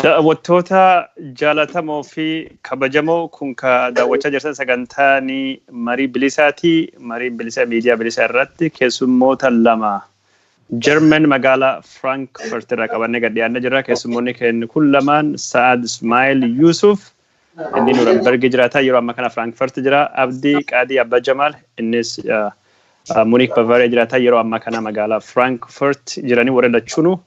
Daawwattoota jaalatamoo fi kabajamoo kun ka daawwachaa jirtan sagantaanii marii bilisaati. Marii bilisaa miidiyaa bilisaa irratti keessummoota lama German Maagala Frankfurt irraa qabannee gad dhiyaannee jirra. Keessummoonni keenya kun lamaan Saad Ismail Yusuf inni Nuremberg jiraata yeroo amma kana Frankfurt jira. Abdii Qaadii Abba Jamal innis Munich Bavaria jiraata yeroo amma kana Maagala Frankfurt jiranii warra lachuunu.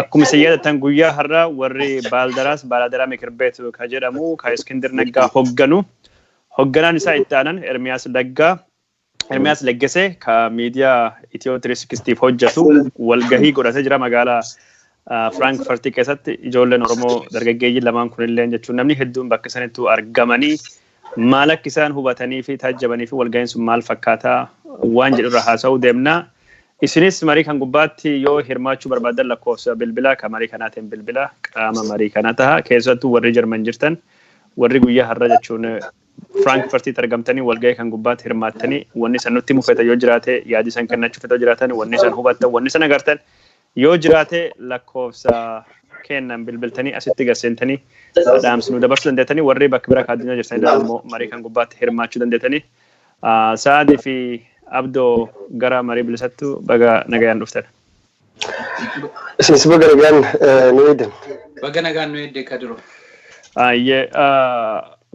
Akkuma sayyadatan guyyaa har'a warri Baaldaraas mikir beetu ka jedhamu ka Iskindir Naggaa hoogganaan isaa itti aanan Ermiyaas Leggesee ka miidiyaa Itiyoo 360 hojjetu walgahii godhatee jira magaalaa Frankfurt keessatti ijoolleen Oromoo dargaggeeyyii lamaan kunillee jechuun namni hedduun bakka sanatti argamanii maal akka isaan hubatanii fi taajjabanii fi walgahiin sun maal fakkaataa waan jedhurra haasa'uu deemna. Isinis marii kan gubbaatti yoo hirmaachuu barbaadan lakkoofsa bilbilaa ka marii kanaatiin bilbila qaama marii kanaa taha keessattuu warri Jarman jirtan warri guyyaa har'a jechuun Frankfurtitti argamtanii walgahii kan gubbaatti hirmaattanii wanni san nutti mufata yoo jiraate yaadi san kennachuu fedha jiraatan wanni san hubattan wanni san agartan yoo jiraate lakkoofsa kennan bilbiltanii asitti garseentanii dhaamsinuu dabarsuu dandeettanii warri bakka biraa addunyaa jirtanii immoo marii kan gubbaatti hirmaachuu dandeettanii Saadii fi Abdoo gara marii bilisattu baga nagayaan dhuftan. Isinis baga nagaan nu eeddan. Baga nagaan nu eedde kadiro.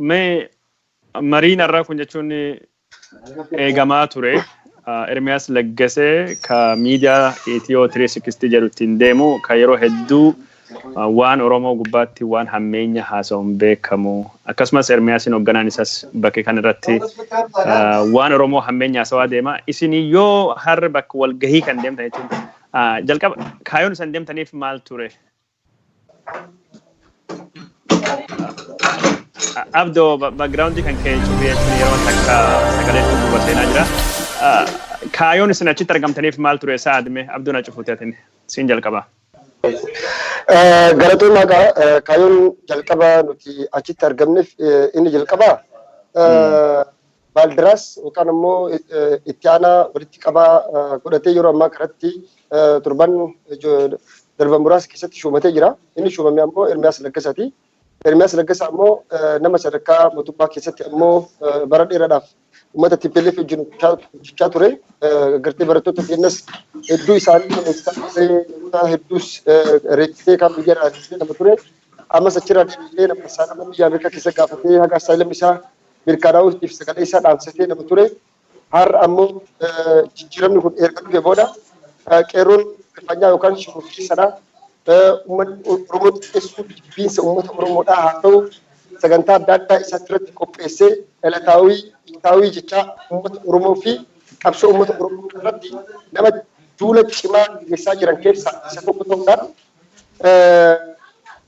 Mee mariin har'aa kun jechuun eegamaa ture. Ermiyaas Leggesee ka miidiyaa Itiyoo 360 jedhuttiin deemu ka yeroo hedduu waan Oromoo gubbaatti waan hammeenya haasa'uun beekamu akkasumas Ermiyaasiin hoogganaan isaas bakka kan irratti waan Oromoo hammeenya haasa'aa deema isinii yoo har'a bakka walgahii kan deemtan jechuun jalqaba kaayoon isan deemtaniif maal ture? Abdoo backgroundii kan kee cufee jechuun yeroo takka sagalee duuba seenaa jira. Kaayoon isin achitti argamtaniif maal ture Saadime Abdoon acufuuteetiin siin jalqaba. Galatoomaa kaayoon jalqaba nuti achitti argamneef inni jalqaba Baaldaraas yookaan immoo itti aanaa walitti qabaa godhatee yeroo ammaa kanatti turban darban muraasa keessatti shuumatee jira. Inni shuumame ammoo Ermiyaas Leggesaati. Ermiyaas Leggesaa ammoo nama sadarkaa mootummaa keessatti ammoo bara dheeraadhaaf uummata TPLF wajjin hojjechaa ture. Gartee barattoota keenyas hedduu isaanii hedduus reeksisee kan biyya nama ture. Ammas achirraa deebi'ee nama isaa nama biyya Ameerikaa keessa gaafatee haga asaayilamii isaa mirkanaa'uutiif sagalee isaa dhaamsatee nama ture. Har'a ammoo jijjiiramni kun erga dhufee booda qeerroon firfanyaa yookaan shifufii sanaa uummanni Oromoo xiqqeessuu jibbiinsa uummata Oromoodhaa haa ta'u sagantaa adda addaa isaatti irratti qopheessee ilataawii jechaa uummata Oromoo fi qabsoo uummata Oromoo irratti nama duula cimaa geessaa jiran keessaa isa tokko ta'uudhaan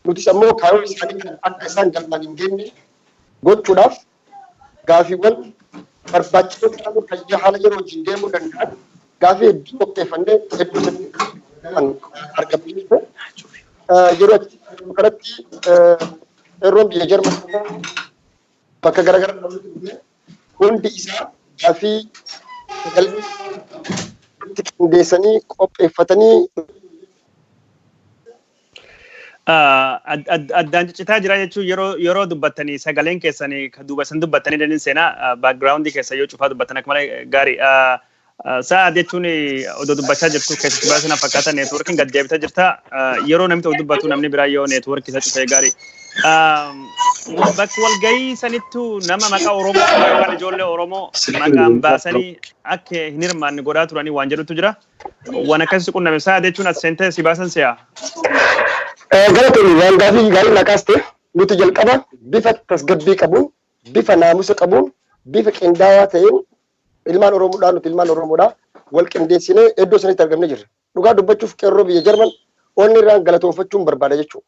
nutis ammoo kaayyoo isaanii akka isaan galmaan hin geenye gochuudhaaf gaafiiwwan barbaachisoo ta'an kan haala yeroo wajjin deemuu danda'an gaafii hedduu qopheeffannee hedduu kan argamsiise yeroo kanatti qeerroon biyya Jarman bakka garaagaraa hundi isaa gaafii galmee qindeessanii qopheeffatanii addaan ciccitaa jira jechuun yeroo dubbattanii sagaleen keessanii duuba san dubbattanii daniin seenaa backgroundii keessa yoo cufaa dubbattan akka malee gaarii. Sa'a jechuun odoo dubbachaa jirtu keessatti baasina fakkaata neetwoorkiin gad deebitee jirta yeroo namni tokko dubbatu namni biraa yoo neetwoorkii isa cufee gaarii. Bakka walgahii sanittu nama maqaa Oromoo yookaan ijoollee Oromoo maqaan baasanii akka hin hirmaanne godhaa turanii waan jedhutu jira. Waan akkasii qunname sa'a jechuun as seentee si baasan se'a. Galatoomi waan gaarii naqaas ta'e nuti jalqaba bifa tasgabbii qabuun bifa naamusa qabuun bifa qindaawaa ta'een ilmaan Oromoodhaa nuti ilmaan Oromoodhaa wal qindeessinee iddoo sanitti argamne jirra. Dhugaa dubbachuuf qeerroo biyya Jarman onni irraan galatoonfachuun barbaada jechuudha.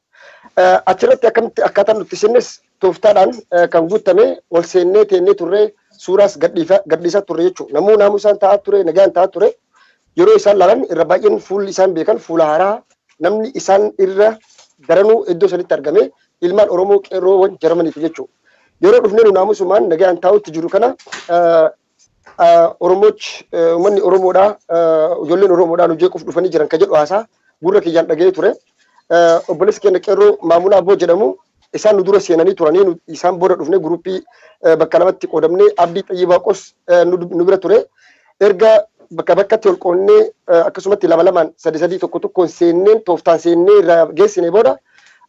Achirratti akkaataan nuti sinnes tooftaadhaan kan guutame ol seennee teennee turree suuraas gadhiisaa turre jechuudha. Namuu naamusaan taa'aa ture nagaan taa'aa ture yeroo isaan laalan irra baay'een fuulli isaan beekan fuula haaraa namni isaan irra daranuu iddoo sanitti argame ilmaan Oromoo qeerroowwan Jarmaniiti jechuudha. Yeroo dhufnee nu naamusumaan nagaan taa'utti jiru kana Oromoochi uummanni Oromoodhaa ijoolleen Oromoodhaa nu jeequuf dhufanii jiran kan jedhu haasaa gurra kiyyaan dhaga'ee ture. obboleessi keenya qeerroo Maamuna Abboo jedhamu isaan nu dura seenanii turanii isaan booda dhufnee guruppii bakka lamatti qoodamnee Abdii Xayyibaa Qos nu bira ture. Erga bakka bakkatti ol qoonnee akkasumatti lama lamaan sadii tokko tokkoon seenneen tooftaan seennee irraa geessine booda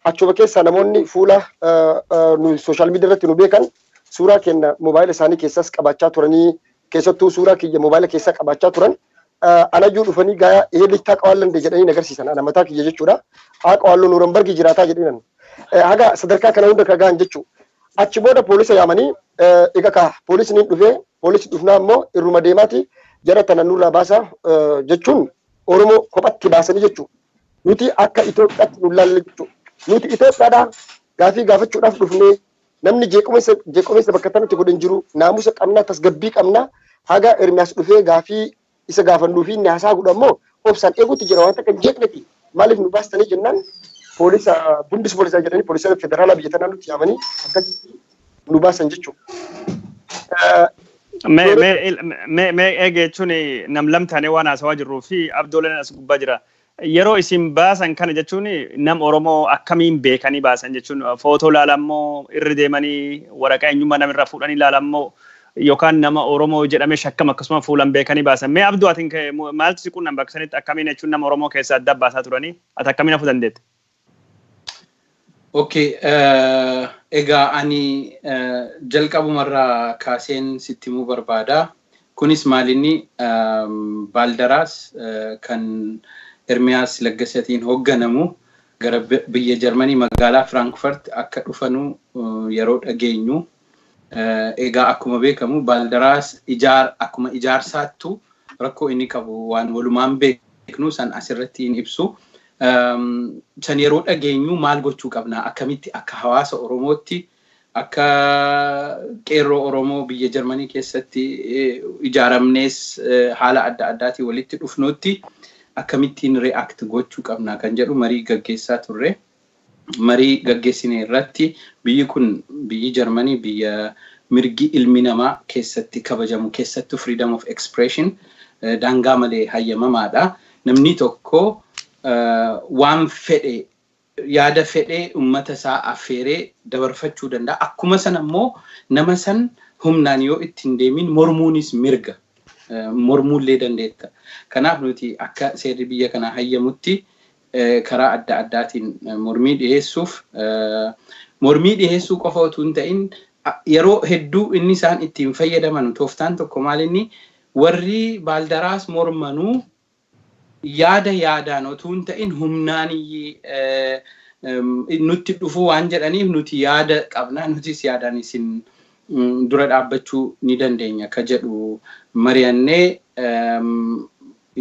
achuma keessaa namoonni fuula nu sooshaal miidiyaa irratti nu beekan suuraa keenya moobaayila isaanii keessas qabaachaa turanii keessattuu suuraa kiyya moobaayila keessaa qabaachaa turan anayyuu dhufanii gaaya eelittaa qawaallandee jedhanii agarsiisan ana mataa kiyya jechuudha. Haa qawaallo Nuurambargii jiraataa jedhinan haga sadarkaa kana hunda kagaan jechuu achi booda poolisa yaamanii egaa ka poolisni dhufee poolisi dhufnaa immoo irruma deemaati jara tana nurraa baasaa jechuun Oromoo kophatti baasanii jechuu nuti akka Itoophiyaatti nu laalle jechuu nuti Itoophiyaadhaa gaafii gaafachuudhaaf dhufnee namni jeequmsa bakka tanatti godhan jiru naamusa qabnaa tasgabbii qabnaa haga Ermiyaas dhufee gaafii isa gaafannuu fi haasaa godhan immoo obsaan eeguutti jira waan takka jeeqnati maaliif nu baastanii jennaan polisa bundis polisa jedhanii polisa federaalaa biyya tanaa nutti yaamanii akkasitti nu baasan jechuudha. Mee eega jechuun nam lamtaanee waan haasawaa jirruu fi Abdooleen as gubbaa jira. Yeroo isin baasan kana jechuun nam Oromoo akkamiin beekanii baasan jechuun footoo ilaalammoo irra deemanii waraqaa eenyummaa namirraa fuudhanii ilaalammoo yookaan nama Oromoo jedhamee shakkama akkasuma fuulan beekanii baasan. Mee Abduu atiin maaltu si qunnam bakka sanitti akkamiin jechuun nama Oromoo keessaa adda baasaa turanii ati akkamiin hafuu dandeette? Okay, egaa ani jalqabumarraa kaaseen sitti himuu barbaada. Kunis maalinni Baaldaraas kan Ermiyaas Laggasatiin hoogganamu gara biyya Jarmanii magaalaa Frankfurt akka dhufanu yeroo dhageenyu. Egaa akkuma beekamu Baaldaraas akkuma ijaarsaattu rakkoo inni qabu waan walumaan beeknu san asirratti hin ibsu. San yeroo dhageenyu maal gochuu qabna akkamitti akka hawaasa Oromootti akka qeerroo Oromoo biyya Jarmanii keessatti ijaaramnees haala adda addaatiin walitti dhufnuutti akkamittiin react gochuu qabna kan jedhu marii gaggeessaa turre. Marii gaggeessine irratti biyyi kun biyyi Jarmanii biyya mirgi ilmi namaa keessatti kabajamu keessattuu freedom of expression daangaa malee hayyamamaadha. Namni tokko waan fedhe yaada fedhe ummata isaa affeeree dabarfachuu danda'a. Akkuma sana immoo nama san humnaan yoo ittiin deemin mormuunis mirga mormuullee dandeetta. Kanaaf nuti akka seerri biyya kanaa hayyamutti karaa adda addaatiin mormii dhiyeessuu qofa otoo hin ta'in yeroo hedduu inni isaan ittiin fayyadaman tooftaan tokko maal inni warri Baaldaraas mormanuu yaadaan otoo hin ta'in humnaan nutti dhufuu waan jedhaniif nuti yaada qabnaa nutis yaadaan isin dura dhaabbachuu ni dandeenya ka jedhu mari'annee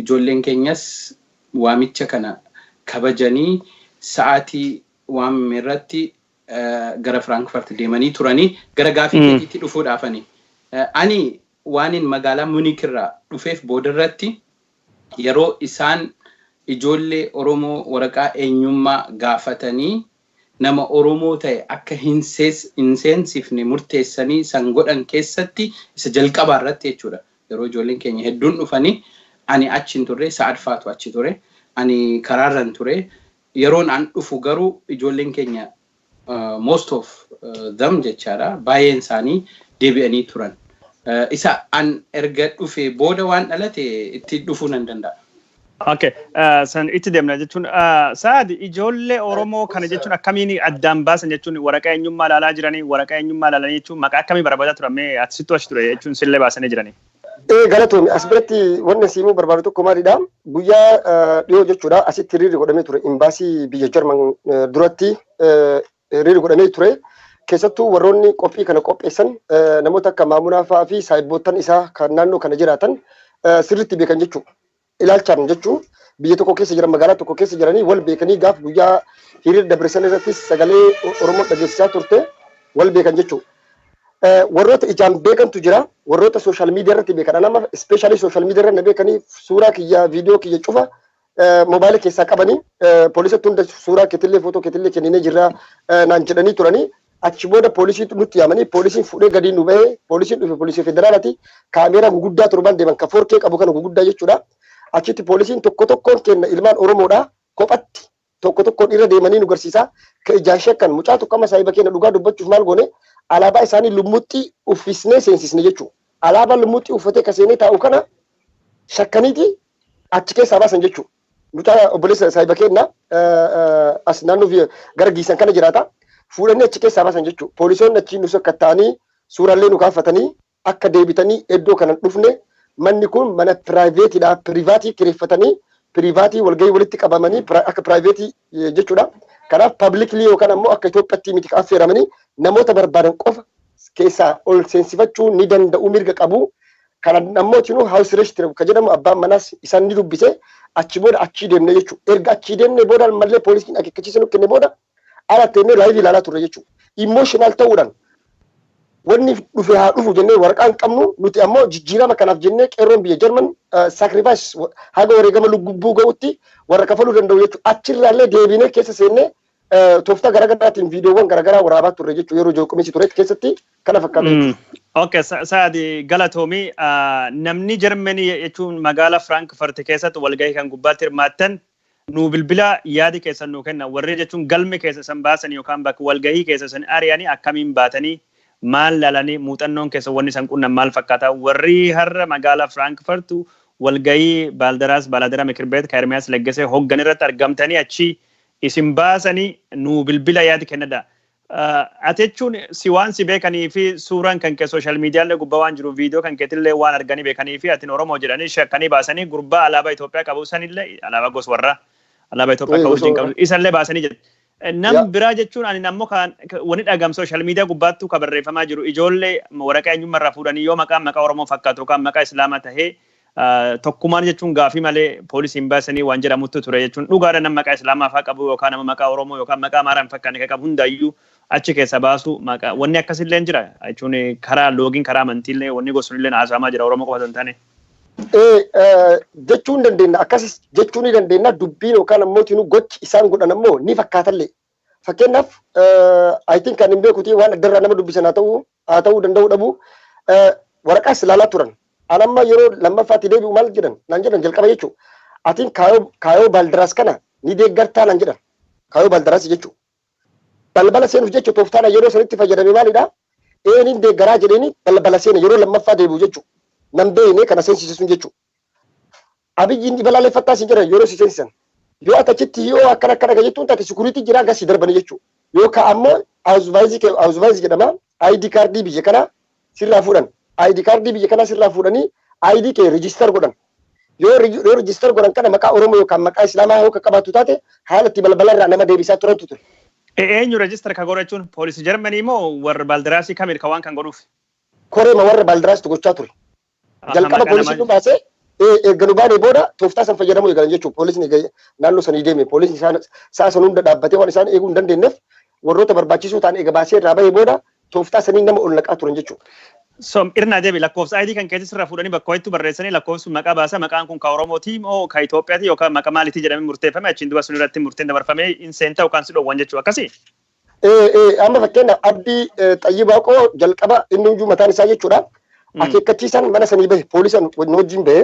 ijoolleen keenyas waamicha kana kabajanii sa'aatii waamame irratti gara Frankfurt deemanii turanii gara gaafii keetiitti dhufuudhaafani. Ani waanin magaalaa Munich irraa dhufeef booda irratti yeroo isaan ijoollee Oromoo waraqaa eenyummaa gaafatanii nama Oromoo ta'e akka hin seensifne murteessanii san godhan keessatti isa jalqabaa irratti jechuudha. Yeroo ijoolleen keenya hedduun dhufanii ani achi hin turre sa'adfaatu achi ture. Ani karaarran ture. Yeroon an dhufu garuu ijoolleen keenya most of them jechaadha. Baay'een isaanii deebi'anii turan. Isa an erga dhufe booda waan dhalate itti dhufuu nan danda'a. Okay, san itti deemna jechuun Saad ijoollee Oromoo kana jechuun akkamiin addaan baasan jechuun waraqaa eenyummaa ilaalaa jiranii waraqaa eenyummaa ilaalanii jechuun maqaa akkamii barbaadaa turan mee asittuu achi ture jechuun sillee baasanii jiranii. Galatoomii as biratti wanni siimuu barbaadu tokko maalidha guyyaa dhiyoo jechuudha asitti hiriirri godhamee ture imbaasii biyya Jarman duratti hiriirri godhamee ture keessattuu warroonni qophii kana qopheessan namoota akka Maamunaa fa'aa fi saayibboottan isaa kan naannoo kana jiraatan sirriitti beekan jechuudha. Ilaalchaan jechuun biyya tokko keessa jiran magaalaa tokko keessa jiranii wal beekanii gaaf guyyaa hiriira dabarsan irratti sagalee Oromoo dhageessisaa turte wal beekan jechuudha. Warroota ijaan beekantu jira warroota sooshaal miidiyaa irratti beekan nama ispeeshaalii sooshaal miidiyaa irratti beekanii suuraa kiyya viidiyoo kiyya cufa moobaayila keessaa qabanii poolisatti hunda suuraa keetillee footoo keetillee kenninee jirra naan jedhanii turanii achi booda poolisiin nutti yaamanii poolisiin fuudhee gadi nu bahee poolisiin dhufe poolisii federaalaati kaameeraa guguddaa torban deeman ka 4K qabu kana guguddaa jechuudha. Achitti poolisiin tokko tokkoon kenna ilmaan Oromoodha kophatti tokko tokkoon irra deemanii nu garsiisaa ka ijaan shakkan mucaa tokko amma saahiba keenya dhugaa dubbachuuf maal goone alaabaa isaanii lummuxxii uffisnee seensisne jechuudha. Alaabaa lummuxxii uffatee ka seenee taa'u kana shakkaniiti achi keessaa baasan jechuudha. Mucaa obboleessa saahiba keenya as naannoo gara giisan kana jiraata. Fuudhanii achi keessaa baasan jechuudha. Poolisoonni achi nu sakatta'anii suuraallee nu kaafatanii akka deebitanii iddoo kana dhufne manni kun mana piraayiveetiidha. Pirivaatii kireeffatanii pirivaatii walgahii walitti qabamanii akka piraayiveetii jechuudha. Kanaaf paablikilii yookaan ammoo akka Itoophiyaatti miti affeeramanii namoota barbaadan qofa keessaa ol seensifachuu ni danda'u mirga qabu. Kana namootinu haawus reeshitire kan jedhamu abbaan manaas isaan ni dubbise achi booda achii deemne jechuudha. Erga achii deemne booda mallee poolisiin akeekkachiisa nu kenne booda ala teennee laayivii ilaalaa turre jechuudha. Imooshinaal ta'uudhaan wanni dhufe haa dhufu jennee waraqaan qabnu nuti ammoo jijjiirama kanaaf jennee qeerroon biyya Jarman saakrifaayis haga wareegama lubbuu ga'utti warra kafaluu danda'u jechuudha. Achirraallee deebinee keessa seennee tooftaa garaagaraatiin viidiyoowwan garaagaraa waraabaa turre jechuudha yeroo jookkuminsi turetti keessatti kana fakkaatu. Okay, Saadi Galatoomii namni Jarmanii jechuun magaala Frankfurt keessatti walgahii kan gubbaatti hirmaattan nu bilbila yaadi keessan nu kenna warri jechuun galmi keessa san baasan yookaan bakka walgahii keessa san ari'anii akkamiin baatanii maal lalanii muuxannoon keessa wanni san qunnan maal fakkaata warri har'a magaala Frankfurt walgahii Baaldaraas mikir beet ka Ermiyaas Leggasee hoggan irratti argamtanii achi isin baasanii nu bilbila yaadi kennada. Ati jechuun si waan si beekanii fi suuraan kan kee sooshaal miidiyaalee gubbaa waan jiru viidiyoo kan keetillee waan arganii beekanii fi atiin Oromoo jedhanii shakkanii baasanii gurbaa alaabaa Itoophiyaa qabu sanillee alaabaa gos warraa alaabaa Itoophiyaa qabu wajjin qabu isallee baasanii jedhu. Nam biraa jechuun ani ammoo kan wani dhagam sooshaal miidiyaa gubbaattu ka barreeffamaa jiru ijoollee waraqaa eenyummaarraa fuudhanii yoo maqaa Oromoo fakkaatu yookaan maqaa Islaamaa tahee tokkumaan jechuun gaafii malee poolisiin baasanii waan jedhamutti ture jechuun dhugaadha nama maqaa Islaamaa fa'aa qabu yookaan nama maqaa Oromoo yookaan maqaa Amaaraa hin fakkaanne qabu hundaayyuu achi keessa baasu maqaa wanni akkasillee jira jechuun karaa loogiin karaa amantiillee wanni gosunillee haasamaa jira Oromoo qofa hin taane. Jechuun dandeenya akkasis jechuu ni dandeenya dubbiin yookaan ammoo gochi isaan godhan ammoo ni fakkaatallee. Fakkeenyaaf I think kan hin beekuti waan addarraa nama dubbisan haa ta'uu danda'u dhabu waraqaas ilaalaa turan. Anamma yeroo lammaffaatti deebi'u maal jedhan naan jedhan jalqaba jechuudha. Atiin kaayoo Baaldaraas kana ni deeggartaa naan jedhan kaayoo Baaldaraas jechuudha. Balbala seenuuf jechuudha tooftaana yeroo sanitti fayyadame maalidha? Eenin deeggaraa jedheeni balbala seena yeroo lammaffaa deebi'u jechuudha. Nam beekne kana seensisisun jechuudha. Abiyyiin balaaleffattaa si jedhan yeroo si seensisan. Yoo atachitti yoo akkana jettuun taate sikuriitii jira gas darbanii jechuudha. Yookaan ammoo awuzuvaayizii jedhama ID kaardii biyya kanaa sirraa fuudhan. ID kaardii biyya kanaa sirraa fuudhanii ID kee reejistar godhan. Yoo reejistar godhan kana maqaa Oromoo yookaan maqaa Islaamaa yoo qabaatu taate haala itti balbalarraa nama deebisaa turantu ture. Eenyu reejistar ka godha jechuun poolisii Jarmanii moo warra Baaldaraasii kamidha ka waan kan godhuuf? Koreema warra Baaldaraas gochaa ture. Jalqaba poolisiin nu baasee eeggalu baanee booda tooftaa san fayyadamuu eegalan jechuudha. Poolisiin naannoo sanii deeme poolisiin sa'a san hunda dhaabbatee waan isaan eeguu hin dandeenyeef warroota barbaachisoo ta'an eega baasee irraa bahee booda tooftaa sanii nama ol naqaa turan jechuudha. So irna deebi lakkoofsa ID kan keessatti sirraa fuudhanii bakka ho'itti barreessanii lakkoofsi maqaa baasa maqaan kun ka Oromooti moo ka Itoophiyaati yookaan maqaa maaliitii jedhamee murteeffame achiin duba sun irratti murteen dabarfamee inseenta yookaan si dhoowwan jechuu akkasii. Amma fakkeenyaaf Abdii Xayyibaaqoo jalqaba inni iyyuu mataan isaa jechuudha. Akeekkachiisaan mana sanii bahe poolisan wajjin bahe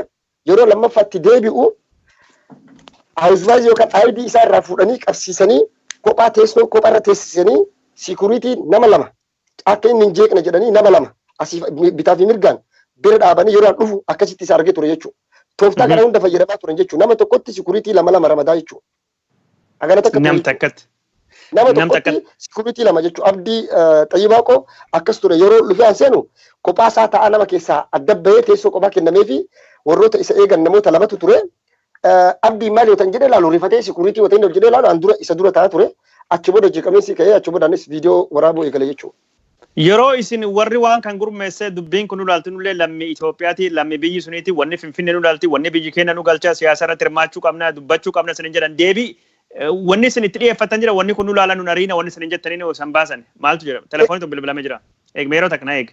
yeroo lammaffaatti deebi'u haawusvaayizii yookaan ID isaa irraa fuudhanii qabsiisanii kophaa teessoo kophaarra teessisanii sikuriitii nama lama akka inni hin jeeqne jedhanii nama lama. Asii bitaa fi mirgaan bira dhaabanii yeroo dhufu akkasitti isa argee ture jechuudha. Tooftaa kana hunda fayyadamaa turan jechuudha. Nama tokkotti sikuriitii lama ramadaa jechuudha. Agana takkatti. Nama tokkotti sikuriitii lama jechuudha. Abdii Xayyibaaqoo akkas ture yeroo dhufee seenu kophaa isaa taa'aa nama keessaa adda bahee teessoo kophaa kennamee fi warroota isa eegan namoota lamatu ture. Abdii maal yoo ta'an jedhee ilaalu rifatee sikuriitii yoo ta'an jedhee ilaalu isa dura taa'aa ture. Achi booda jeeqameessi ka'ee achi boodaanis viidiyoo waraabuu eegale jechuudha. Yeroo isin warri waan kan gurmeesse dubbiin kun ulaalti nullee lammii Itoophiyaati lammii biyyi suniiti wanni Finfinnee ulaalti wanni biyyi keenya nu galchaa siyaasa irratti hirmaachuu qabna dubbachuu qabna isin jedhan deebii wanni isin itti dhiyeeffatan jira wanni kun ulaalan nun ariina wanni isin jettanii san baasan maaltu jira telefoonni tun bilbilamee jira meeroo takna eeg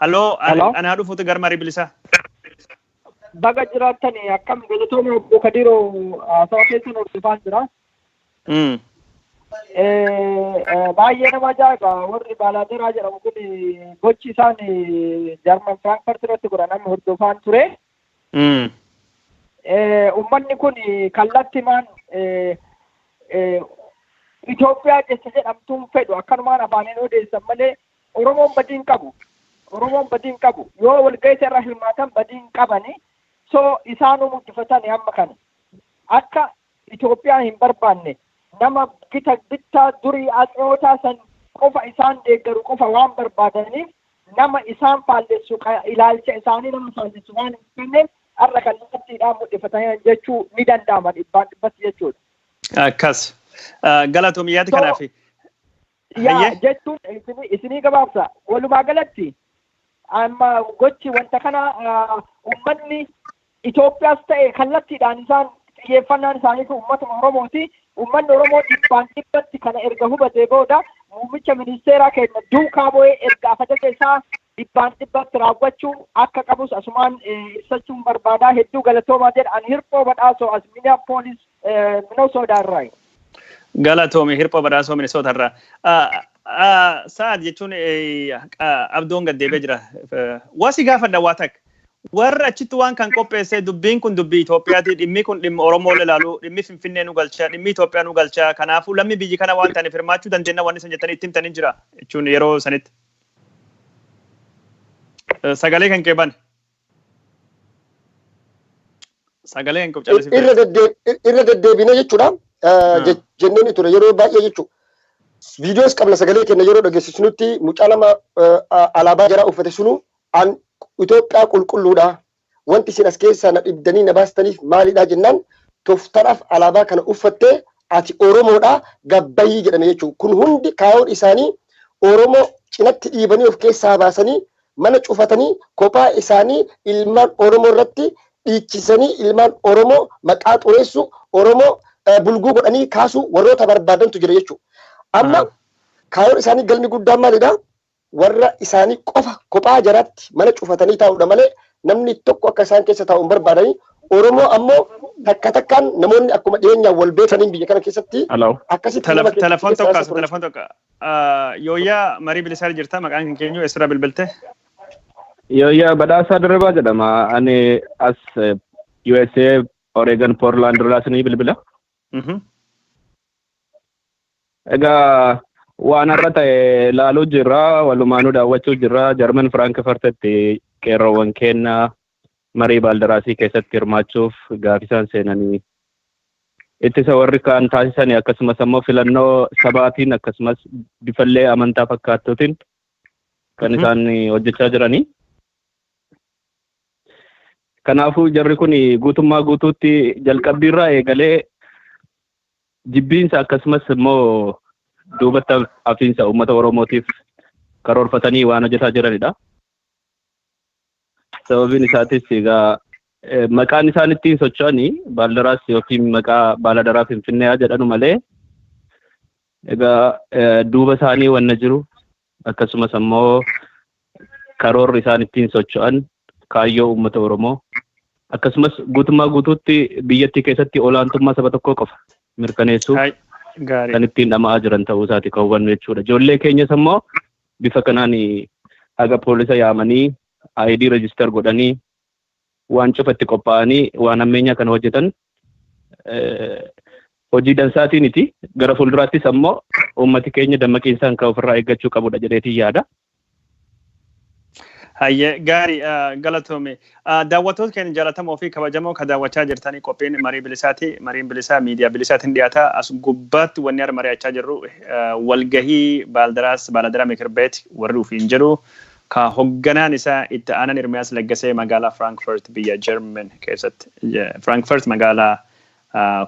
halloo anaa dhufuutu garmarii bilisaa. Baga jiraatani akkam galatooma obbo Kadiroo haasawa keessan hordofaa jira. Baay'ee nama ajaa'iba warri Baaldaraas jedhamu kun gochi isaan Jarman Frankfurt irratti godhan hordofaan ture. Uummanni kun kallattimaan Itoophiyaa keessa jedhamtuun fedhu akkanumaan afaaniin odeessan malee Oromoon badiin qabu. Oromoon badiin qabu. Yoo walgahii irra hirmaatan badiin qabani. So isaanuu mul'ifatanii amma kana. Akka Itoophiyaa hin barbaanne nama bittaa durii asxootaa san qofa isaan deeggaru qofa waan barbaadaniif nama isaan faallessu ilaalcha isaanii nama faallessu waan hin kenneef har'a kallattiidhaan mul'ifatanii jechuu ni danda'ama dhibbatti jechuudha. Akkas. Galatoomiyyaati kanaaf. Yaa jechuun isinii gabaabsa. Walumaa galatti amma gochi wanta kana uummanni Itoophiyaas ta'e kallattiidhaan isaan xiyyeeffannaan isaanii fi uummatuma Oromooti. Uummanni Oromoo dhibbatti kana erga hubatee booda muummicha ministeeraa keenya duukaa bu'ee erga ajaja isaa dhibbatti raawwachuu akka qabus asumaan ibsachuun barbaadaa hedduu galatoomaa jedha. Ani hirphoo badhaasoo as Minneapolis Minnesotaarraa. Galatoomii hirphoo badhaasoo Minnesotaarraa. Sa'ad jechuun abdoon gaddeebee jira. Wasi gaafadha waa takka. Warra achitti waan kan qopheesse dubbiin kun dubbii Itoophiyaati, dhimmi kun dhimma Oromoo ilaalu, dhimmi Finfinnee nu galchaa, dhimmi Itoophiyaa nu galchaa. Kanaafuu lammi biyyi kana waan ta'aniif hirmaachuu dandeenya waan isin jettanii itti himtanii jira jechuun yeroo sanitti. Sagalee kan qeeban. Sagalee kan qopheesse. Irra deddeebine jechuudha. Jenneen ture yeroo baay'ee jechuudha. Viidiyoos qabna sagalee kenna yeroo dhageessisnutti mucaa lama alaabaa jaraa uffate sunu Itoophiyaa qulqulluudha. Wanti isin as keessaa na dhibdanii na baastaniif maalidha jennaan toftaraaf alaabaa kana uffattee ati Oromoodha gabbayii jedhame jechuudha. Kun hundi kaayoon isaanii Oromoo cinatti dhiibanii of keessaa baasanii mana cufatanii kophaa isaanii ilmaan Oromoo irratti dhiichisanii ilmaan Oromoo maqaa xureessu Oromoo bulguu godhanii kaasu warroota barbaadantu jira jechuudha. Amma kaayoon isaanii galmi guddaan maalidha? Warra isaanii qofa kophaa jaraatti mana cufatanii taa'uudha malee namni tokko akka isaan keessa taa'u hin barbaadanii. Oromoo ammoo takka takkaan namoonni akkuma dhiyeenyaan wal beekaniin biyya kana keessatti akkasitti telefoon tokko Yooyyaa marii bilisaa jirta maqaan kan keenyu eessirraa bilbilte? Yooyyaa badhaasaa Dirribaa jedhama. Ani as USA Oregon Portland irraa isinii bilbila. Egaa waan har'a ta'e laaluu jirra, walumaanuu daawwachuu jirra. Jarman Frankfurtitti qeerroowwan keenya marii Baaldaraasii keessatti hirmaachuuf gaafisaan seenanii ittisa warri kaan taasisanii akkasumas ammoo filannoo sabaatiin akkasumas bifallee amantaa fakkaattuutiin kan isaan hojjechaa jiranii. Kanaafuu jarri kun guutummaa guutuutti jalqabbiirraa eegalee jibbiinsa akkasumas immoo duubatti hafiinsa uummata Oromootiif karoorfatanii waan hojjetaa jiranidha. Sababiin isaatis egaa maqaan isaan ittiin socho'anii Baaldaraas yookiin maqaa Baaalhadaraas Finfinnee jedhanu malee egaa duuba isaanii wanna jiru akkasumas ammoo karoorri isaan ittiin socho'an kaayyoo uummata Oromoo akkasumas guutummaa guutuutti biyyattii keessatti olaantummaa saba tokkoo qofa mirkaneessuuf kan ittiin dhama'aa jiran ta'uu isaati kan hubannu jechuudha. Ijoollee keenyas ammoo bifa kanaan haga poolisa yaamanii ID register godhanii waan cufatti qophaa'anii waan ammeenyaa kana hojjetan hojii dansaatiiniti. Gara fuulduraattis ammoo uummati keenya dammaqiinsaan kan ofirraa eeggachuu qabudha jedheetiin yaada. Hayyee gaarii galatoome. Daawwattoota keenya jaallatamoo fi kabajamoo kan daawwachaa jirtanii qophiin marii bilisaati. Mariin bilisaa miidiyaa bilisaatiin dhiyaata. As gubbaatti wanni har'a mari'achaa jirru walgahii Baaldaraas Mikirbeet warri ofiin jedhu ka hoogganaan isaa itti aanan Ermiyaas Laggasee magaalaa Frankfurt biyya German keessatti. Frankfurt magaalaa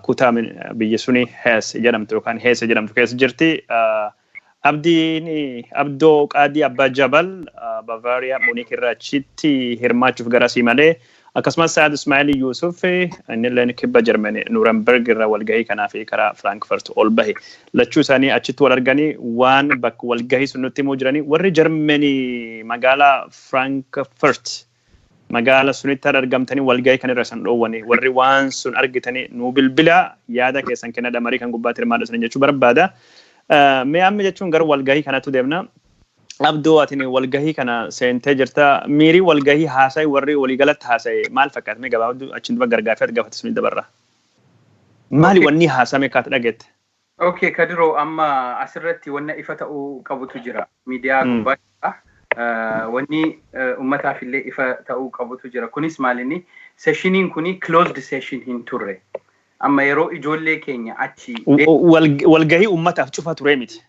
kutaa biyya suni Hees jedhamtu yookaan Hees jedhamtu keessa jirti. Abdoo Qaadii Abbaa Jabal Bavaariyaa Muuniik irraa achitti hirmaachuuf garasii malee akkasumas Saad Ismaa'il Yuusuf innillee kibba Jarmanii Nuurenberg irraa walgahii kanaa fi karaa Frankfurt ol bahe. Lachuu isaanii achitti wal arganii waan bakka walgahii sun nutti himuu jiranii warri Jarmanii magaalaa Frankfurt magaalaa sunitti argamtanii walgahii kan irra san dhoowwanii warri waan sun argitanii nuu bilbila yaada keessan kennadha marii kan gubbaatti hirmaadha jechuu barbaada. Mee amma jechuun gara walgahii kanatti deemna. Abdoo atiin walgahii kana seentee jirta. Miirii walgahii haasa'e warri waliigalatti haasa'e maal fakkaata? Mee gabaabduu achiin duba gargaafii gaafate suni dabarra. Maali wanni haasame kaata dhageette? Okay, Kadiro, amma asirratti wanna ifa ta'uu qabutu jira. Miidiyaa gubbaadha. Wanni uummataaf illee ifa ta'uu qabutu jira. Kunis maalinni seshiniin kuni closed session hin turre. Amma yeroo ijoollee keenya achi walgahii uummataaf cufa ture miti.